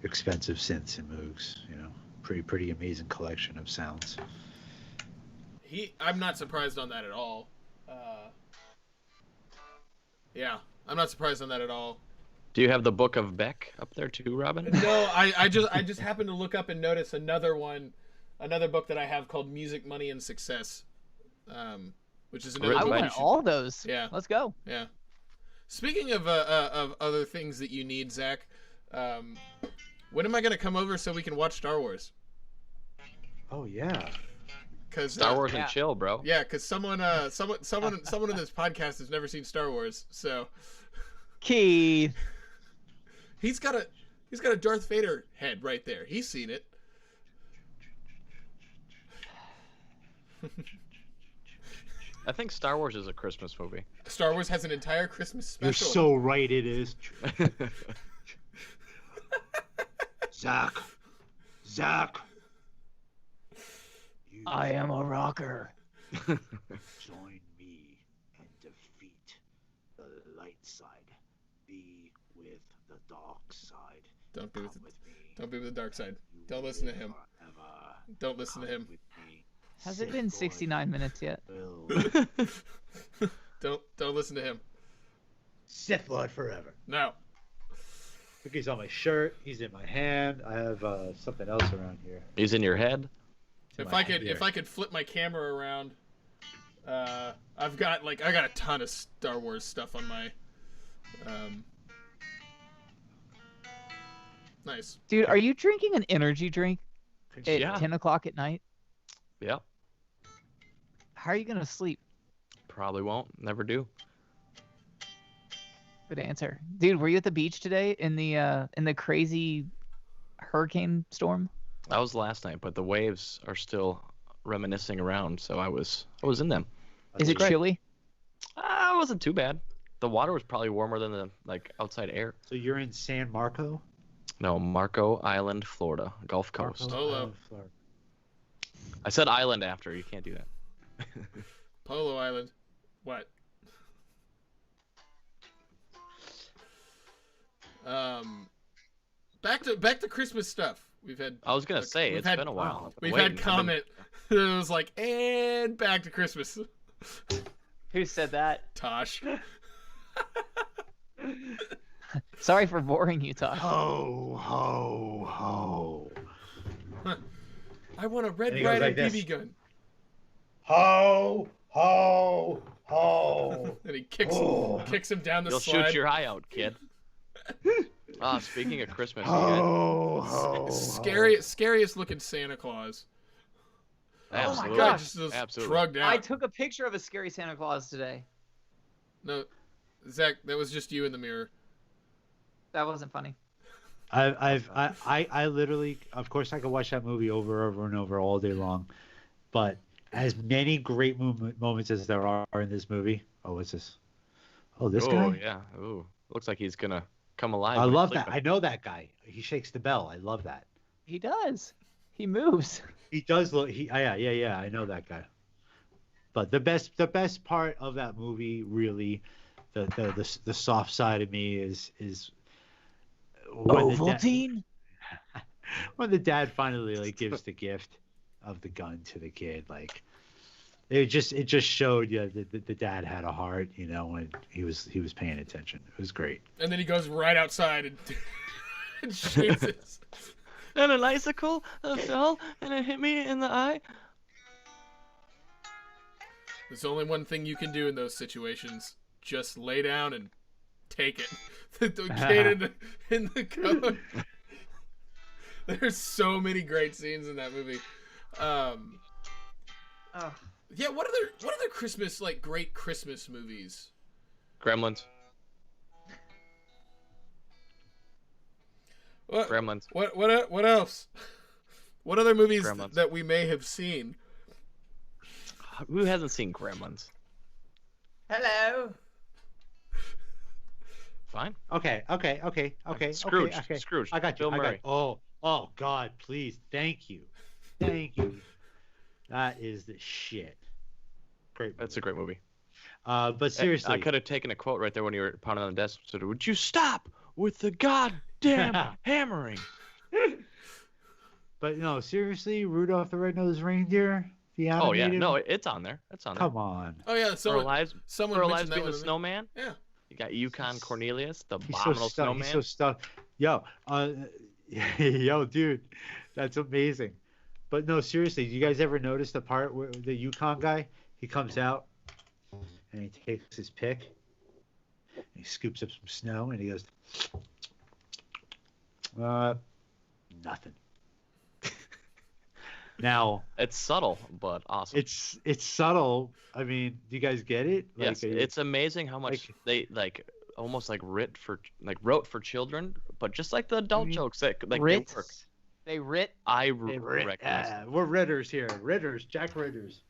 expensive synths and Moogs. You know, pretty amazing collection of sounds.
I'm not surprised on that at all. Yeah, I'm not surprised on that at all.
Do you have the Book of Beck up there too, Robin?
No, I just happened to look up and notice another book that I have called Music, Money, and Success, which is another
I
Written
book
by-
you
want
should-
all those.
Yeah.
Let's go.
Yeah. Speaking of other things that you need, Zach, when am I gonna come over so we can watch Star Wars?
Oh yeah.
Cause
Star Wars
yeah.
and chill, bro.
Yeah, because someone in this podcast has never seen Star Wars, so
Keith.
he's got a Darth Vader head right there. He's seen it.
I think Star Wars is a Christmas movie.
Star Wars has an entire Christmas
You're
special.
so right. It is. Zach. You
I am a rocker.
join me and defeat the light side. Be with the dark side.
Don't be with
Come with me.
Don't be with the dark side.
You
Don't listen to him.
forever.
Don't listen to
Come
him.
with me.
Has it
Sith
been
Lord
69 minutes yet?
will-
Don't listen to him.
Sith Lord forever.
No.
Look, he's on my shirt. He's in my hand. I have something else around here.
He's in your head.
If I could flip my camera around, I got a ton of Star Wars stuff on my. Nice.
Dude, are you drinking an energy drink at
Yeah.
10 o'clock at night?
Yeah.
How are you going to sleep?
Probably won't. Never do.
Good answer. Dude, were you at the beach today in the crazy hurricane storm?
That was last night, but the waves are still reminiscing around, so I was in them.
Is it
great.
chilly?
It wasn't too bad. The water was probably warmer than the outside air.
So you're in San Marco?
No, Marco Island, Florida, Gulf Coast.
Marco
Polo.
Island, Florida.
I said island after. You can't do that.
Polo Island. What? back to Christmas stuff. We've had.
I was gonna say it's been a while.
We've had comment. It was like, and back to Christmas.
Who said that?
Tosh.
Sorry for boring you, Tosh.
Ho, ho, ho.
I want a Red
And he goes
Ryder
like
BB
this.
gun.
Ho, ho, ho.
And he kicks him down the
You'll
slide.
shoot your eye out, kid. Speaking of Christmas,
Ho, ho,
Scariest looking Santa Claus.
absolutely,
gosh.
Just
absolutely.
shrugged out.
I took a picture of a scary Santa Claus today.
No, Zach, that was just you in the mirror.
That wasn't funny.
I literally, of course, I could watch that movie over and over all day long, but as many great moments as there are in this movie. Oh, what's this? Oh, this guy?
Oh yeah. Ooh, looks like he's gonna come alive.
I
when he's
love that.
sleeping.
I know that guy. He shakes the bell. I love that.
He does. He moves.
He does look. Yeah. I know that guy. But the best part of that movie, really, the soft side of me is when
Ovaltine?
when the dad finally like gives the gift of the gun to the kid. Like it just showed that the dad had a heart. You know, when he was paying attention. It was great.
And then he goes right outside and, and shoots it.
And an icicle fell and it hit me in the eye.
There's only one thing you can do in those situations. Just lay down and take it. The kid in the code. There's so many great scenes in that movie. Yeah, what other Christmas, like, great Christmas movies?
Gremlins. Gremlins.
What else? What other movies
Gremlins.
that we may have seen?
Who hasn't seen Gremlins?
Hello.
Fine.
Okay.
Scrooge.
Okay.
Scrooge.
I got you.
Bill Murray.
Oh God, please, thank you. That is the shit. Great.
That's a great movie.
But seriously,
I could have taken a quote right there when you were pounding on the desk. So, would you stop with the goddamn hammering?
But no, seriously, Rudolph the Red-Nosed Reindeer. The
Oh yeah,
animated.
no, it's on there. It's on there.
Come on.
Oh yeah,
For
someone
Alive
mentioned that
being
one
the
to me.
snowman.
Yeah.
You got Yukon Cornelius, the
He's so
abominable
stuck.
snowman.
He's so stuck. Yo, dude, that's amazing. But no, seriously, do you guys ever notice the part where the Yukon guy, he comes out and he takes his pick, and he scoops up some snow, and he goes, nothing. Now
It's subtle, but awesome.
it's subtle. I mean, do you guys get it?
Yes, it's amazing how much they almost wrote for children, but just like the adult jokes that they work.
They writ.
I recognize.
We're Ritters here. Ritters, Jack Ritters.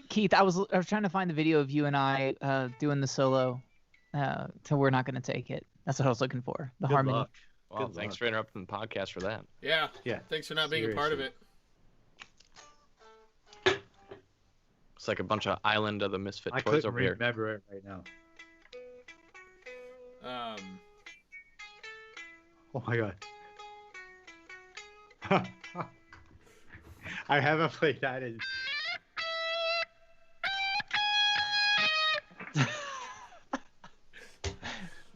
Keith, I was trying to find the video of you and I doing the solo. So we're not gonna take it. That's what I was looking for. The
Good
harmony.
luck.
Well,
Good
thanks
luck.
for interrupting the podcast for that.
Yeah.
Yeah.
Thanks for not being a part of it.
It's like a bunch of Island of the Misfit
I
toys
couldn't
over here.
remember it right now. Oh my god. I haven't played that in.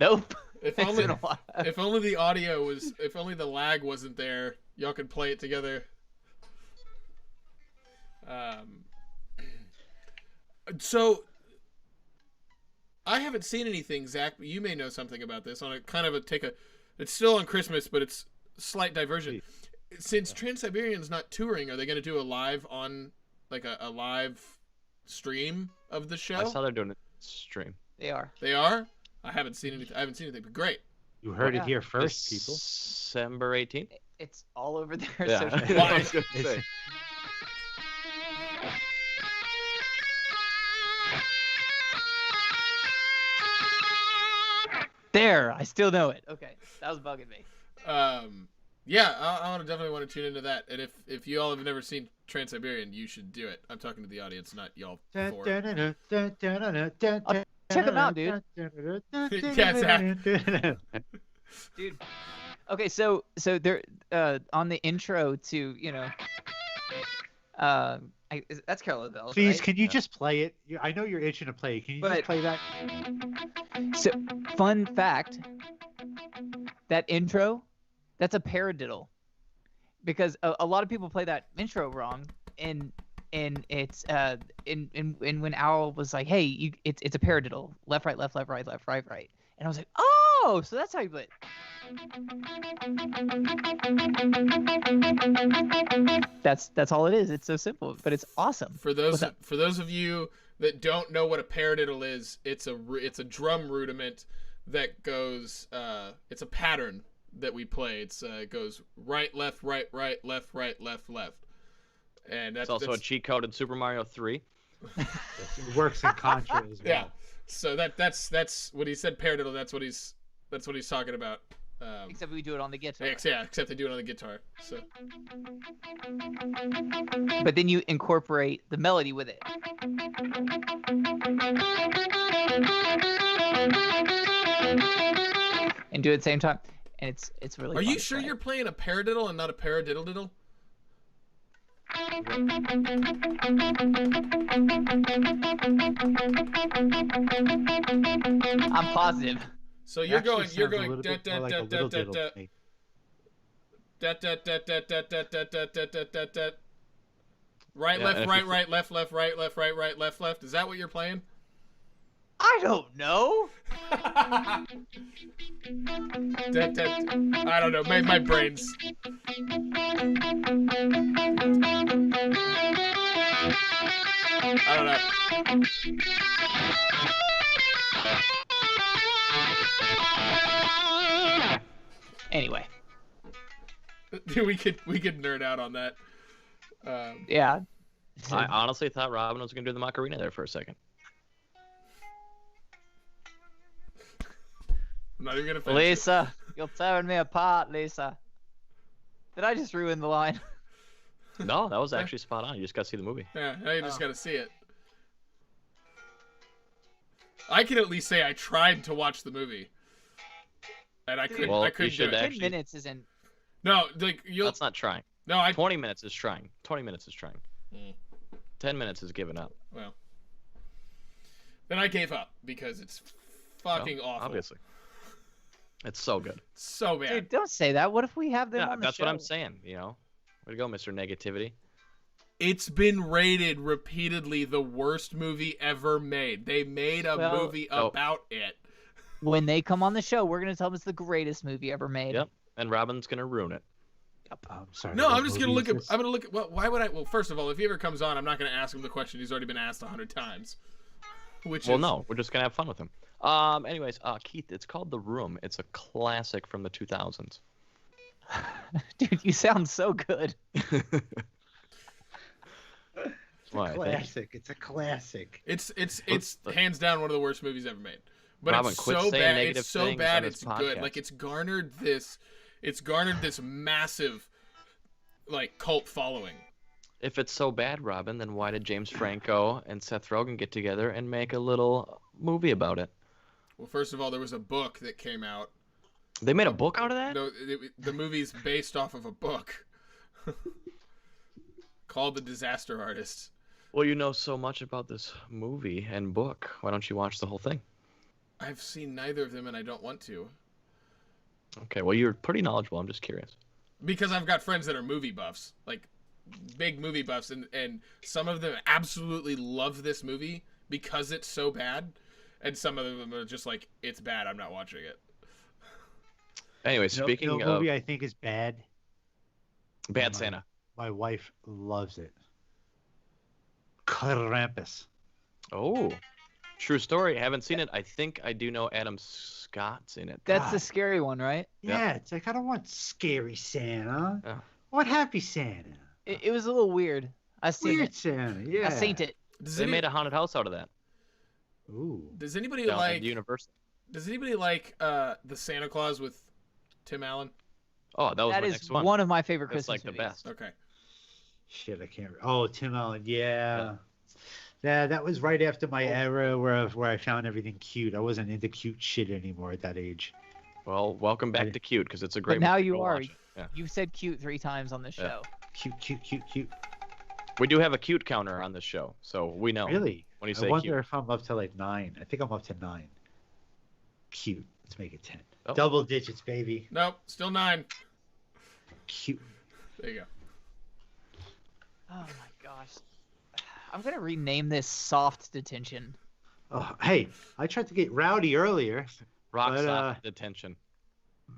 Nope.
If
It's
only
been a while.
if only the audio was if only the lag wasn't there, y'all could play it together. So I haven't seen anything, Zach, but you may know something about this. On a kind of it's still on Christmas, but it's slight diversion. Since Trans-Siberian's not touring, are they going to do a live on like a live stream of the show?
I saw they're doing a stream.
They are.
They are. I haven't seen anything, but great.
You heard
Yeah.
it here first, people.
December 18th.
It's all over their
Yeah.
social
I
media.
was gonna say.
There, I still know it. Okay, that was bugging me.
Yeah, I definitely want to tune into that. And if you all have never seen Trans-Siberian, you should do it. I'm talking to the audience, not y'all four.
Check them out, dude.
Yeah, Zach.
Dude, Okay, so there on the intro to that's Carol of the Bells,
Please,
right?
can you just play it? I know you're itching to play it. Can you just
But-
play that?
So fun fact, that intro, that's a paradiddle, because a lot of people play that intro wrong, and it's in when Owl was like, hey, it's a paradiddle, left right left left right left right right, and I was like, oh, so that's how you play it. That's all it is. It's so simple, but it's awesome.
For those of you that don't know what a paradiddle is, it's a drum rudiment that goes. It's a pattern that we play. It goes right left right right left right left left, and that's
It's also a cheat code in Super Mario 3.
It works in Contra as well.
Yeah. So that's what he said. Paradiddle. That's what he's talking about.
Except we do it on the guitar.
Except they do it on the guitar. So.
But then you incorporate the melody with it. And do it at the same time. And it's really
Are
fun
you
to
sure
play.
you're playing a paradiddle and not a paradiddle diddle?
I'm positive.
So
It
you're
actually
going
sounds a little bit more like a little diddle to me.
Right,
Yeah,
left,
and if
right,
you-
right, left, left, right, left, right, right, left, left. Is that what you're playing?
I don't know.
I don't know. My brain's. I don't know.
Anyway,
we could nerd out on that.
yeah.
I honestly thought Robin was going to do the Macarena there for a second.
I'm not even gonna finish.
Lisa, you're tearing me apart, Lisa. Did I just ruin the line?
No, that was actually spot on. You just got to see the movie.
Yeah, now you just gotta see it. I can at least say I tried to watch the movie, and I couldn't.
Well,
I
you
couldn't
should
do it.
10
actually-
minutes isn't.
No, like you'll.
That's not trying.
No, I.
20 minutes is trying. 20 minutes is trying.
Mm.
10 minutes is giving up.
Well, then I gave up because it's fucking
Well,
awful.
Obviously. It's so good.
So bad.
Dude, don't say that. What if we have them
Yeah,
on the
that's
show?
what I'm saying, you know. Way to go, Mr. Negativity.
It's been rated repeatedly the worst movie ever made. They made a
Well-
movie
Oh.
about it.
When they come on the show, we're gonna tell them it's the greatest movie ever made.
Yep. And Robin's going to ruin it.
I'm sorry.
No,
what
I'm just gonna
movie
look at.
is this?
I'm gonna look at. Well, why would I? Well, first of all, if he ever comes on, I'm not gonna ask him the question he's already been asked 100 times. Which
Well,
is
no, we're just going to have fun with him. Anyways, Keith, it's called The Room. It's a classic from the 2000s.
Dude, you sound so good.
Why, thank you.
Classic. It's a classic.
It's
Look.
hands down one of the worst movies ever made. But
Robin,
it's
quit
so
saying
bad.
negative
It's so
things
bad.
on
It's
this
good.
podcast.
Like it's garnered this massive, like cult following.
If it's so bad, Robin, then why did James Franco and Seth Rogen get together and make a little movie about it?
Well, first of all, there was a book that came out.
They made a book out of that?
No, the movie's based off of a book called The Disaster Artist.
Well, you know so much about this movie and book. Why don't you watch the whole thing?
I've seen neither of them, and I don't want to
Okay, well, you're pretty knowledgeable. I'm just curious.
because I've got friends that are movie buffs, like big movie buffs, and some of them absolutely love this movie because it's so bad, and some of them are just like, it's bad, I'm not watching it.
Anyway,
No,
speaking
no
of
movie I think is bad.
Bad
my-
Santa.
My wife loves it. Krampus.
Oh, true story. Haven't seen it. I think I do know Adam Scott's in it.
That's the
God.
scary one, right?
Yeah.
Yeah, it's like I don't want scary Santa.
Yeah.
I want happy Santa.
It was a little weird. I seen
Weird
it.
Santa. Yeah.
I seen it.
Does,
They made a haunted house out of that.
Ooh.
does anybody
Down
like
at Universal.
the Santa Claus with Tim Allen?
Oh, that was
That
my
is
next one.
one of my favorite
That's
Christmas
like the
movies.
best.
Okay.
Shit, I can't. Oh, Tim Allen. Yeah. Yeah, that was right after my era where I found everything cute. I wasn't into cute shit anymore at that age.
Well, welcome back to Cute, because it's a great
But now
movie.
you
Go
are.
watch it. Yeah.
You've said cute 3 times on this show.
Cute, cute, cute, cute.
We do have a cute counter on this show, so we know.
Really?
When you
I
say
wonder
cute.
if I'm up to like 9. I think I'm up to 9. Cute. Let's make it 10.
Oh.
Double digits, baby.
Nope, still 9.
Cute.
There you go.
Oh my gosh. I'm gonna rename this soft detention.
Oh, hey, I tried to get rowdy earlier.
Rock
But,
soft detention.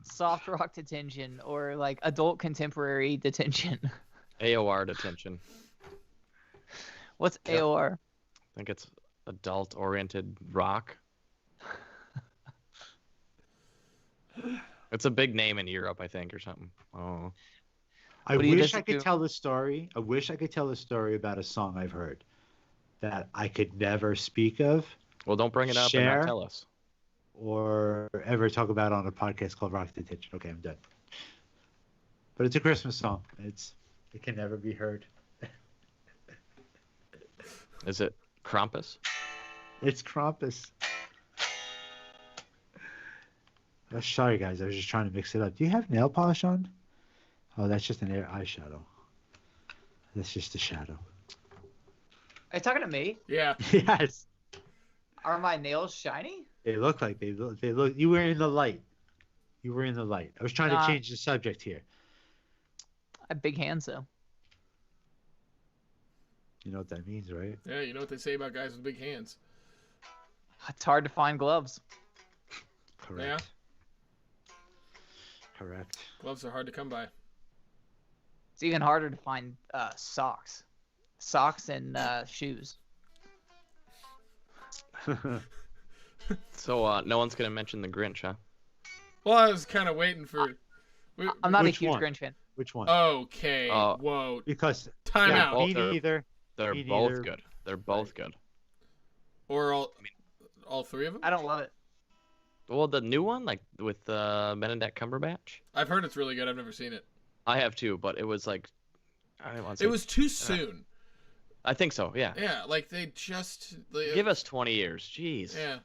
Soft rock detention, or like adult contemporary detention.
AOR detention.
What's
Yeah.
AOR?
I think it's adult-oriented rock. It's a big name in Europe, I think, or something. Oh.
I
What do you
wish I
disagree-
could tell the story. I wish I could tell the story about a song I've heard that I could never speak of
Well, don't bring it up and
Share.
not tell us.
or ever talk about on a podcast called Rock Detention. Okay, I'm done. But it's a Christmas song. It can never be heard.
Is it Krampus?
It's Krampus. Oh, sorry, guys. I was just trying to mix it up. Do you have nail polish on? Oh, that's just an eyeshadow. That's just a shadow.
Are you talking to me?
Yeah.
Yes.
Are my nails shiny?
They look like they look. You were in the light. You were in the light. I was trying
Nah.
to change the subject here.
I have big hands though.
You know what that means, right?
Yeah, you know what they say about guys with big hands.
It's hard to find gloves.
Correct. Correct.
Gloves are hard to come by.
It's even harder to find socks. Socks and shoes.
So, no one's going to mention the Grinch, huh?
Well, I was kind of waiting for.
I'm not
Which
a huge
one?
Grinch fan.
Which one?
Okay.
Uh,
Whoa.
Because
Time
yeah,
out.
me
Both are-
neither.
They're
Me
both
neither.
good. They're both good.
Or all 3 of them?
I don't love it.
Well, the new one, like with Benedict Cumberbatch,
I've heard it's really good. I've never seen it.
I have too, but it was like, I don't want to say.
It was too soon.
I think so. Yeah.
Yeah, like they just.
Give us 20 years. Jeez.
Yeah.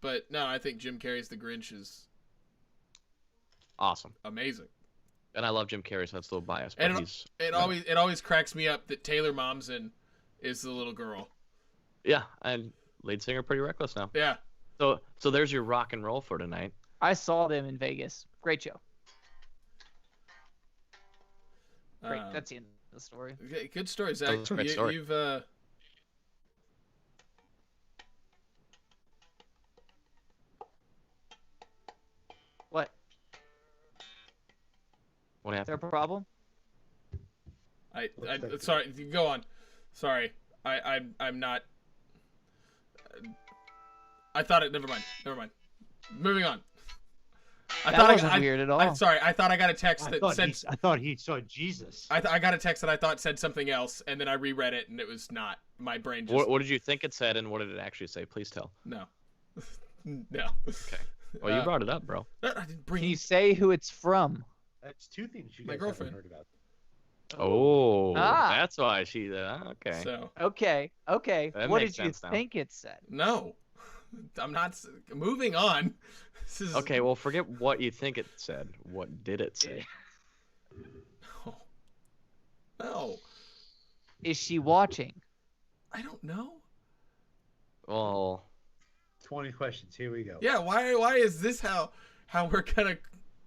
But no, I think Jim Carrey's The Grinch is
Awesome.
amazing.
And I love Jim Carrey, so that's a little biased. But
And
he's
it always cracks me up that Taylor Momsen is the little girl.
yeah, and lead singer, Pretty Reckless now.
Yeah.
So there's your rock and roll for tonight.
I saw them in Vegas. Great show. Great. That's the end of the story.
Okay, good story, Zach.
That was a great story.
You've
What?
What
Is there a
happened?
problem?
sorry. Go on. Sorry. I'm not. I thought it. Never mind. Moving on.
That wasn't weird at all.
I'm sorry. I thought I got a text
I
that
thought,
said.
I thought he saw Jesus.
I got a text that I thought said something else, and then I reread it, and it was not. My brain just
What did you think it said, and what did it actually say? Please tell.
no, no.
Okay. Well, you brought it up, bro.
I didn't bring.
Can you say who it's from?
That's 2 things you
My
guys
girlfriend.
haven't heard about.
Oh,
Ah.
that's why she. Okay.
So
Okay.
That
What
makes
did you
sense now.
think it said?
no, I'm not. Moving on. This is
Okay, well, forget what you think it said. What did it say?
No,
Is she watching?
I don't know.
Well,
20 questions. Here we go.
Yeah, why is this how we're gonna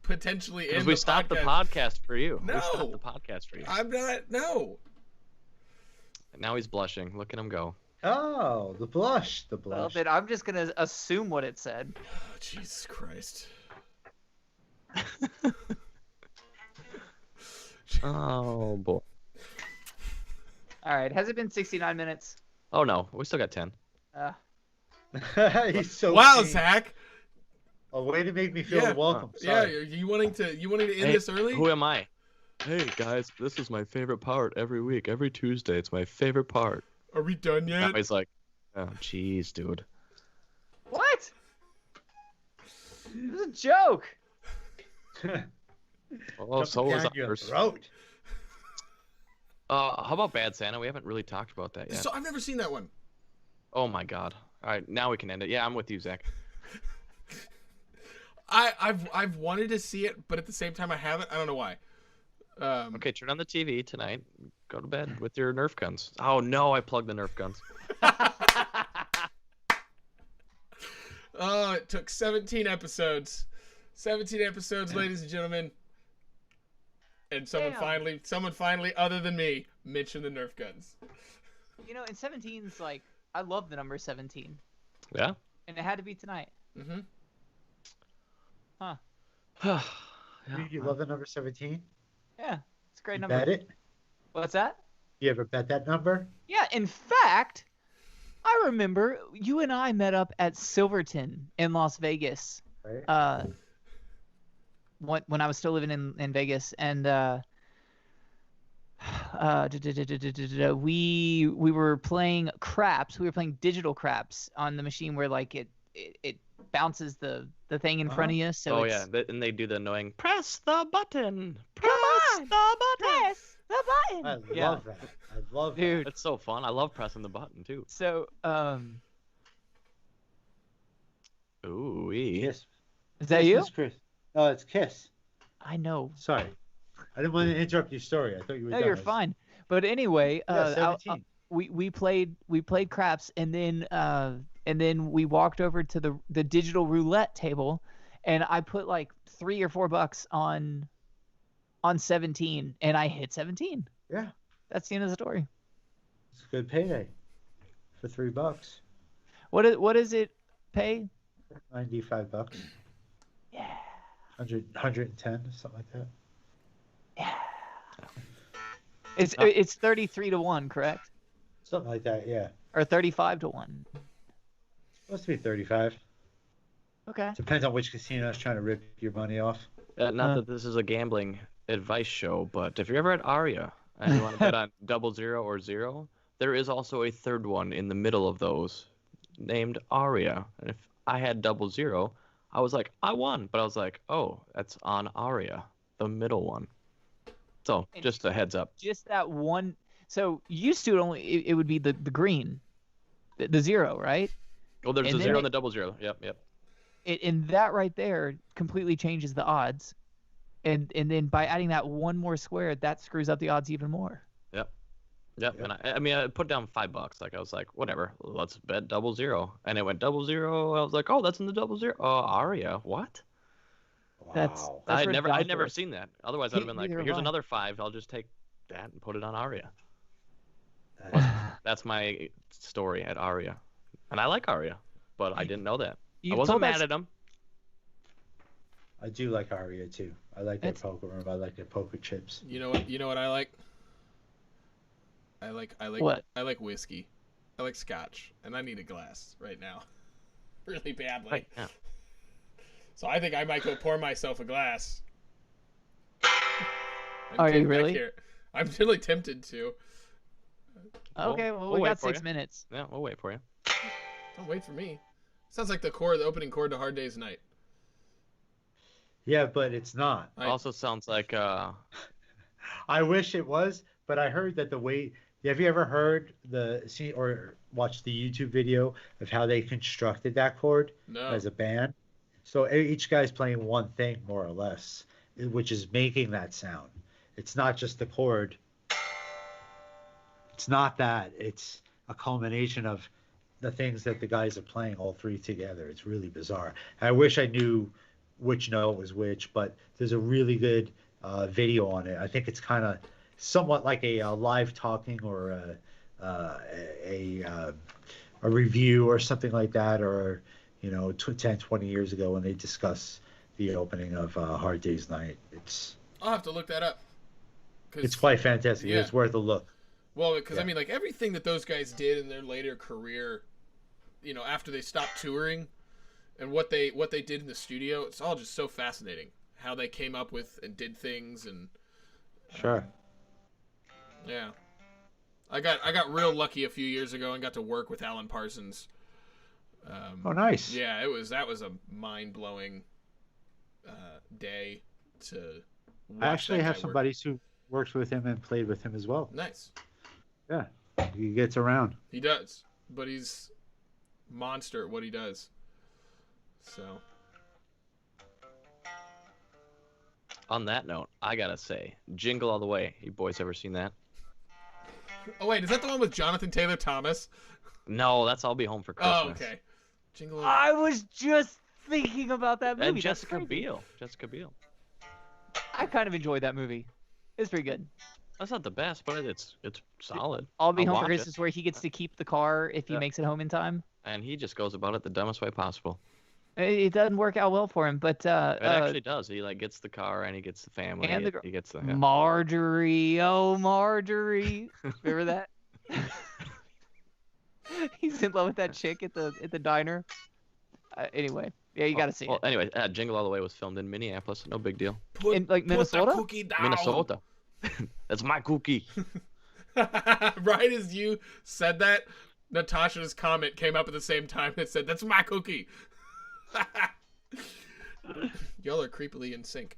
potentially
because
end
we
the
stopped the
podcast?
podcast for you.
No.
We stopped the podcast for you.
I'm not. No.
Now he's blushing. Look at him go.
Oh, the blush. The
Well,
blush.
then I'm just gonna assume what it said.
Oh, Jesus Christ.
Oh boy.
All right. Has it been 69 minutes?
Oh no, we still got 10.
He's so
Wow,
keen.
Zach.
A way to make me feel
Yeah.
welcome.
Yeah,
Sorry.
you wanting to end
Hey,
this early?
Who am I? Hey guys, this is my favorite part every week, every Tuesday. It's my favorite part.
Are we done
Now
yet?
he's like, oh jeez, dude.
What? It was a joke.
Oh, so was
Down your
ours.
throat.
How about Bad Santa? We haven't really talked about that yet.
So I've never seen that one.
Oh my god. All right, now we can end it. Yeah, I'm with you, Zach.
I've wanted to see it, but at the same time I haven't. I don't know why.
Okay, turn on the TV tonight. Go to bed with your Nerf guns. Oh no, I plugged the Nerf guns.
Oh, it took 17 episodes. 17 episodes, ladies and gentlemen. And someone finally, other than me, mentioned the Nerf guns.
You know, and 17's like, I love the number 17.
Yeah.
And it had to be tonight.
Mm-hmm.
Huh.
Yeah.
You love the number 17?
Yeah, it's a great
You
number.
bet it?
What's that?
You ever bet that number?
Yeah, in fact, I remember you and I met up at Silverton in Las Vegas.
Right.
When I was still living in Vegas, and we were playing craps. We were playing digital craps on the machine where like it bounces the thing in front of you. So
Oh
it's,
yeah, and they do the annoying press the button. Press
on,
the button.
press the button.
I
Yeah.
love that. I love
Dude.
It's so fun. I love pressing the button too.
So
Ooh,
that. Kiss.
is that you?
Kiss, Chris. No, it's Kiss.
I know.
Sorry. I didn't want to interrupt your story. I thought you were
No,
done.
you're fine. But anyway,
Yeah, 17.
we played craps, and then we walked over to the digital roulette table, and I put like $3 or $4 on 17, and I hit 17.
Yeah.
That's the end of the story.
It's a good payday for $3.
What does it pay?
$95.
Yeah.
110, something like that.
Yeah. It's 33-1, correct?
Something like that, yeah.
Or 35-1.
Supposed to be 35.
Okay.
Depends on which casino is trying to rip your money off.
Not that this is a gambling advice show, but if you're ever at Aria and you want to bet on 00 or 0, there is also a third one in the middle of those named Aria. And if I had 00, I was like, I won. But I was like, oh, that's on Aria, the middle one. So
And
just a heads up.
Just that one. So used to it would be the green, the 0, right?
Oh, there's
And
a
then
0 and the 00. Yep.
And that right there completely changes the odds. And then by adding that one more square, that screws up the odds even more.
Yep. And I mean, I put down $5. Like I was like, whatever, let's bet 00. And it went 00. I was like, oh, that's in the 00. Oh, Aria, what?
Wow.
I'd never
ridiculous.
seen that. Otherwise, I'd have been like,
Neither have
here's
I.
another 5. I'll just take that and put it on Aria. That's my story at Aria, and I like Aria, but I didn't know that. I wasn't mad at him.
I do like Aria too. I like their
It's-
poker room. I like their poker chips.
You know what? You know what I like? I like
What?
I like whiskey. I like scotch, and I need a glass right now, really badly.
Right. Yeah.
So I think I might go pour myself a glass. and
Are
get
you
back
really?
here. I'm really tempted to.
Okay, well,
we'll
we
wait
got
for
6
you.
minutes.
Yeah, we'll wait for you.
Don't wait for me. Sounds like the opening chord to Hard Day's Night.
Yeah, but it's not.
Also sounds like
I wish it was, but I heard that the way. Have you ever heard or watched the YouTube video of how they constructed that chord
No.
as a band? So each guy's playing one thing more or less, which is making that sound. It's not just the chord. It's not that. It's a culmination of the things that the guys are playing all three together. It's really bizarre. I wish I knew which note was which, but there's a really good video on it. I think it's kind of somewhat like a live talking or a review or something like that, or 10, 20 years ago when they discuss the opening of Hard Day's Night.
I'll have to look that up.
It's quite fantastic.
Yeah.
It's worth a look.
Well, because
Yeah.
I mean, like everything that those guys did in their later career, after they stopped touring, and what they did in the studio, it's all just so fascinating. How they came up with and did things, and
Sure.
yeah, I got real lucky a few years ago and got to work with Alan Parsons.
Oh, nice.
Yeah, that was a mind blowing day to. Watch
I actually
that
have
guy work.
somebody who works with him and played with him as well.
Nice.
Yeah, he gets around.
He does, but he's monster at what he does. So.
On that note, I gotta say, Jingle All the Way. You boys ever seen that?
Oh wait, is that the one with Jonathan Taylor Thomas?
No, that's I'll Be Home for Christmas.
Oh, okay. Jingle.
I was just thinking about that movie.
And
That's
Jessica
crazy.
Biel. Jessica Biel.
I kind of enjoyed that movie. It's pretty good.
That's not the best, but it's solid.
I'll Be
I'll
Home for
watch
Christmas, where he gets to keep the car if he
Yeah.
makes it home in time.
And he just goes about it the dumbest way possible.
It doesn't work out well for him, but
It actually does. He like gets the car and he gets the family.
And the
he gets the. Yeah.
Marjorie, oh Marjorie, remember that? He's in love with that chick at the diner. Anyway, yeah, you got to see
Well,
it.
anyway, Jingle All the Way was filmed in Minneapolis. No big deal.
Put,
In, like,
put the
Minnesota?
cookie down.
Minnesota. That's my cookie.
Right as you said that, Natasha's comment came up at the same time that said, "That's my cookie." Y'all are creepily in sync.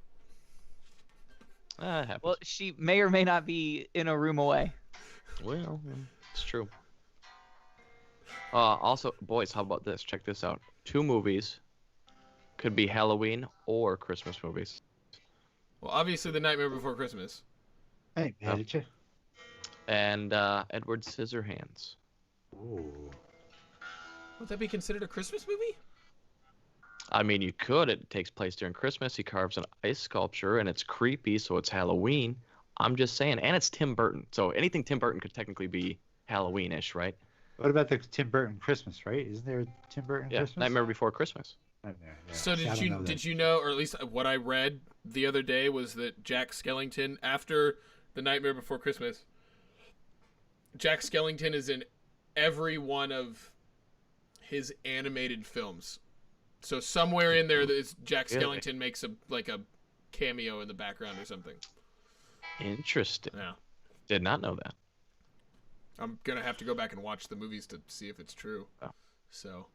It happens.
Well, she may or may not be in a room away.
Well, it's true. Also, boys, how about this? Check this out. 2 movies could be Halloween or Christmas movies.
Well, obviously, The Nightmare Before Christmas.
Hey, mad at you.
And Edward Scissorhands.
Ooh.
Would that be considered a Christmas movie?
I mean, you could. It takes place during Christmas. He carves an ice sculpture, and it's creepy, so it's Halloween. I'm just saying. And it's Tim Burton. So anything Tim Burton could technically be Halloween-ish, right?
What about the Tim Burton Christmas, right? Isn't there a Tim Burton
Yeah,
Christmas?
Nightmare Before Christmas.
Nightmare, yeah.
So
See, I don't know that.
did you know, or at least what I read the other day was that Jack Skellington, after The Nightmare Before Christmas, Jack Skellington is in every one of his animated films. So somewhere in there, Jack
Really?
Skellington makes a cameo in the background or something.
Interesting.
Yeah,
Did not know that.
I'm gonna have to go back and watch the movies to see if it's true.
Oh.
So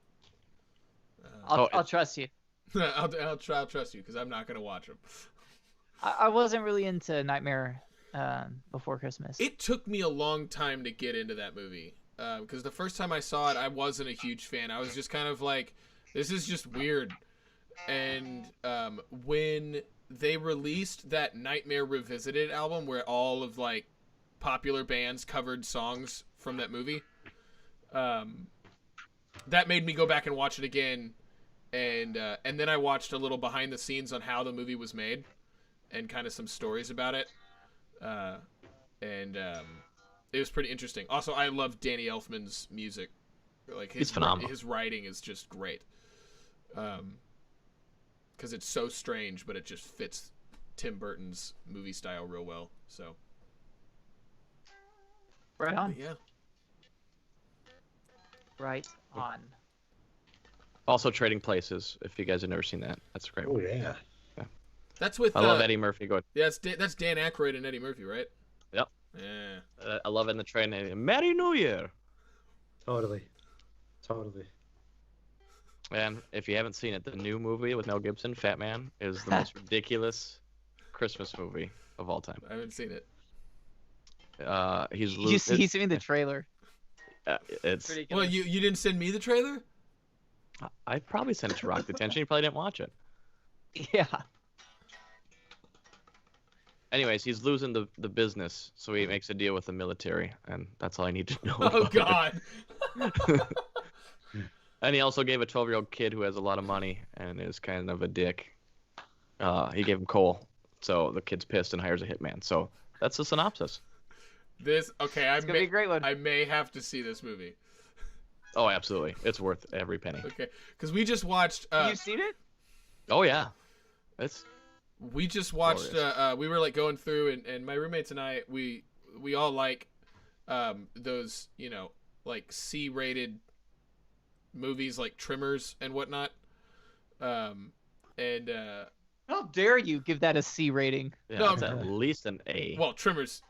I'll trust you.
I'll trust you because I'm not gonna watch them.
I wasn't really into Nightmare Before Christmas.
It took me a long time to get into that movie because the first time I saw it, I wasn't a huge fan. I was just kind of like, this is just weird. And when they released that Nightmare Revisited album, where all of like popular bands covered songs from that movie, that made me go back and watch it again. And then I watched a little behind the scenes on how the movie was made and kind of some stories about it. It was pretty interesting. Also, I love Danny Elfman's music. Like
He's phenomenal.
His writing is just great. Because it's so strange, but it just fits Tim Burton's movie style real well. So
Right on.
yeah,
Right on.
Also, Trading Places. If you guys have never seen that, that's a great
Oh
one.
yeah.
that's with
I love Eddie Murphy. Go.
Yeah, that's Dan Aykroyd and Eddie Murphy, right?
Yep.
Yeah.
I love it in the train. Merry New Year.
Totally.
And if you haven't seen it, the new movie with Mel Gibson, Fat Man, is the most ridiculous Christmas movie of all time.
I haven't seen it.
You see the trailer.
It's.
Ridiculous.
Well, you didn't send me the trailer?
I probably sent it to Rock Detention. You probably didn't watch it.
Yeah.
Anyways, he's losing the business, so he makes a deal with the military, and that's all I need to know.
Oh
about it.
God.
And he also gave a 12-year-old kid who has a lot of money and is kind of a dick. He gave him coal, so the kid's pissed and hires a hitman. So that's the synopsis.
It's gonna
be a great one.
I may have to see this movie.
Oh, absolutely. It's worth every penny.
Okay, because we just watched.
You seen it?
Oh, yeah.
We just watched.
Glorious.
We were like going through, and my roommates and I, we all like, those like C-rated movies like Trimmers and whatnot.
How dare you give that a C rating?
Yeah,
No,
it's at least an A.
Well, Trimmers,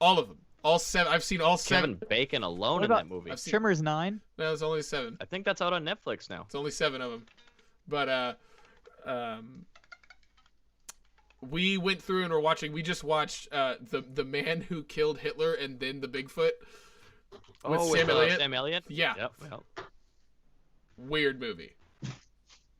all of them, all 7. I've seen all 7.
Kevin Bacon alone
What
in
about-
that movie.
I've seen.
Trimmers 9.
No, it's only 7.
I think that's out on Netflix now.
It's only 7 of them. But we went through and we're watching. We just watched the Man Who Killed Hitler and Then the Bigfoot with Sam Elliott.
Sam Elliott?
Yeah.
Yep. Well,
Weird movie.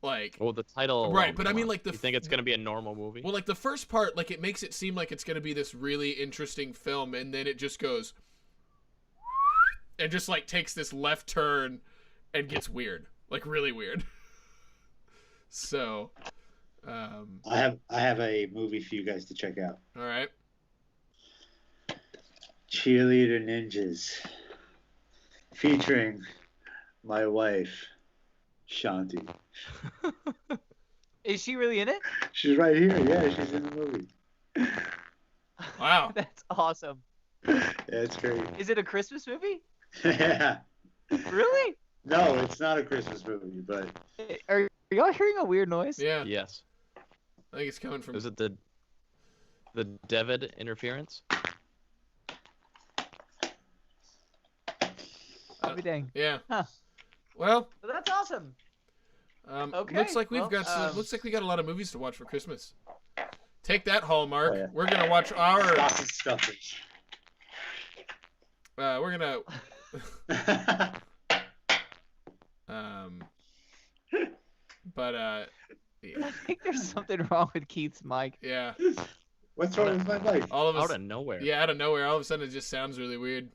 Like,
Well, the title.
right,
alone,
but I
come
mean,
on.
like,
You think it's gonna be a normal movie?
well, like the first part, like it makes it seem like it's gonna be this really interesting film, and then it just goes and just like takes this left turn and gets weird, like really weird. So,
I have a movie for you guys to check out.
all right.
Cheerleader Ninjas, featuring my wife, Shanti.
Is she really in it?
She's right here. Yeah, she's in the movie.
Wow.
That's awesome.
Yeah, it's great.
Is it a Christmas movie?
Yeah.
Really?
No, it's not a Christmas movie, but
Are y'all hearing a weird noise?
Yeah.
Yes.
I think it's coming from.
Is it the David interference?
I'll be dang.
Yeah.
Huh.
Well,
Well, that's awesome. Okay,
looks like we've
well,
got looks like we got a lot of movies to watch for Christmas. Take that, Hallmark.
Oh, yeah.
We're gonna watch our.
stocking stuffers.
We're gonna. But yeah.
I think there's something wrong with Keith's mic.
Yeah.
What's wrong with my mic?
All of us.
Out of nowhere.
Yeah, out of nowhere, all of a sudden it just sounds really weird.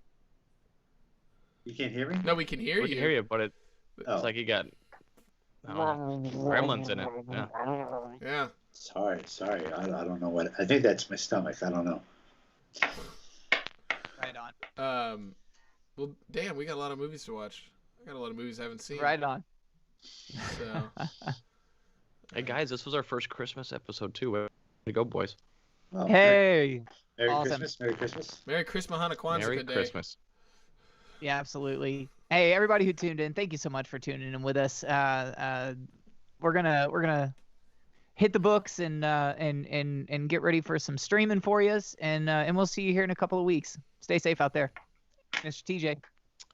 You can't hear me?
No, we can hear
We
you.
can hear you, but it's
Oh.
like you got I don't know, gremlins in it. Yeah.
Yeah.
Sorry. I don't know what. I think that's my stomach. I don't know.
Right on.
Well, damn, we got a lot of movies to watch. I got a lot of movies I haven't seen.
Right on.
So.
Hey guys, this was our first Christmas episode too. Way to go, boys.
Oh,
Hey.
Merry
awesome.
Christmas. Merry Christmas.
Merry Christmas, Hana Kwanzaa
Merry
Day.
Christmas.
Yeah, absolutely. Hey, everybody who tuned in, thank you so much for tuning in with us. We're gonna hit the books and get ready for some streaming for you, and we'll see you here in a couple of weeks. Stay safe out there, Mr. TJ.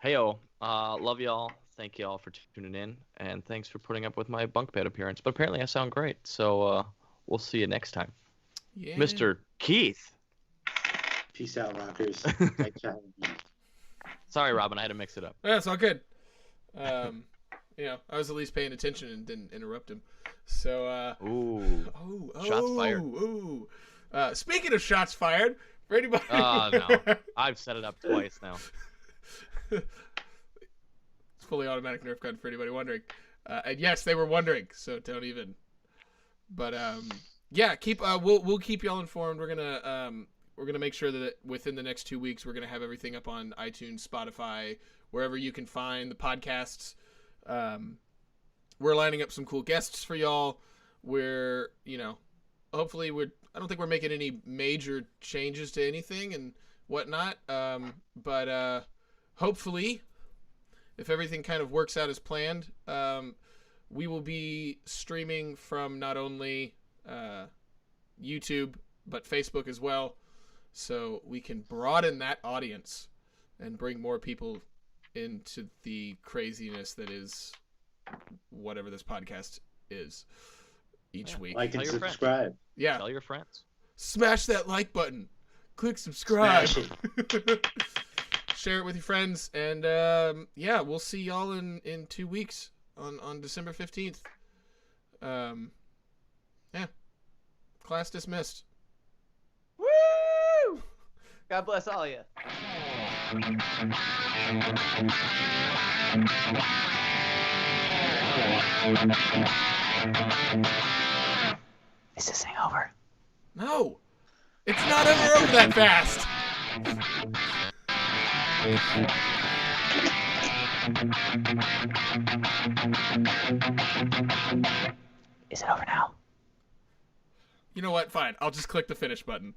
Heyo, love y'all. Thank y'all for tuning in, and thanks for putting up with my bunk bed appearance. But apparently I sound great, so we'll see you next time.
Yeah.
Mr. Keith.
Peace out, rockers. Thanks for having me.
Sorry, Robin, I had to mix it up.
That's all good. I was at least paying attention and didn't interrupt him. So,
Ooh. Shots fired.
Ooh. Speaking of shots fired, for anybody.
Oh, no. I've set it up twice now.
It's fully automatic Nerf gun for anybody wondering. And yes, they were wondering, so don't even. But yeah, we'll keep y'all informed. We're gonna make sure that within the next 2 weeks we're gonna have everything up on iTunes, Spotify, wherever you can find the podcasts. We're lining up some cool guests for y'all. We're hopefully I don't think we're making any major changes to anything and whatnot. But hopefully, if everything kind of works out as planned, we will be streaming from not only YouTube but Facebook as well, so we can broaden that audience and bring more people into the craziness that is whatever this podcast is each week.
Like and
Tell your friends.
subscribe.
Yeah,
Tell your friends.
smash that like button, click subscribe,
Smash it.
share it with your friends, and yeah, we'll see y'all in 2 weeks on December 15th. Yeah, class dismissed.
Woo! God bless all of you. Is this thing over?
No, it's not ever over that fast.
Is it over now?
You know what? Fine. I'll just click the finish button.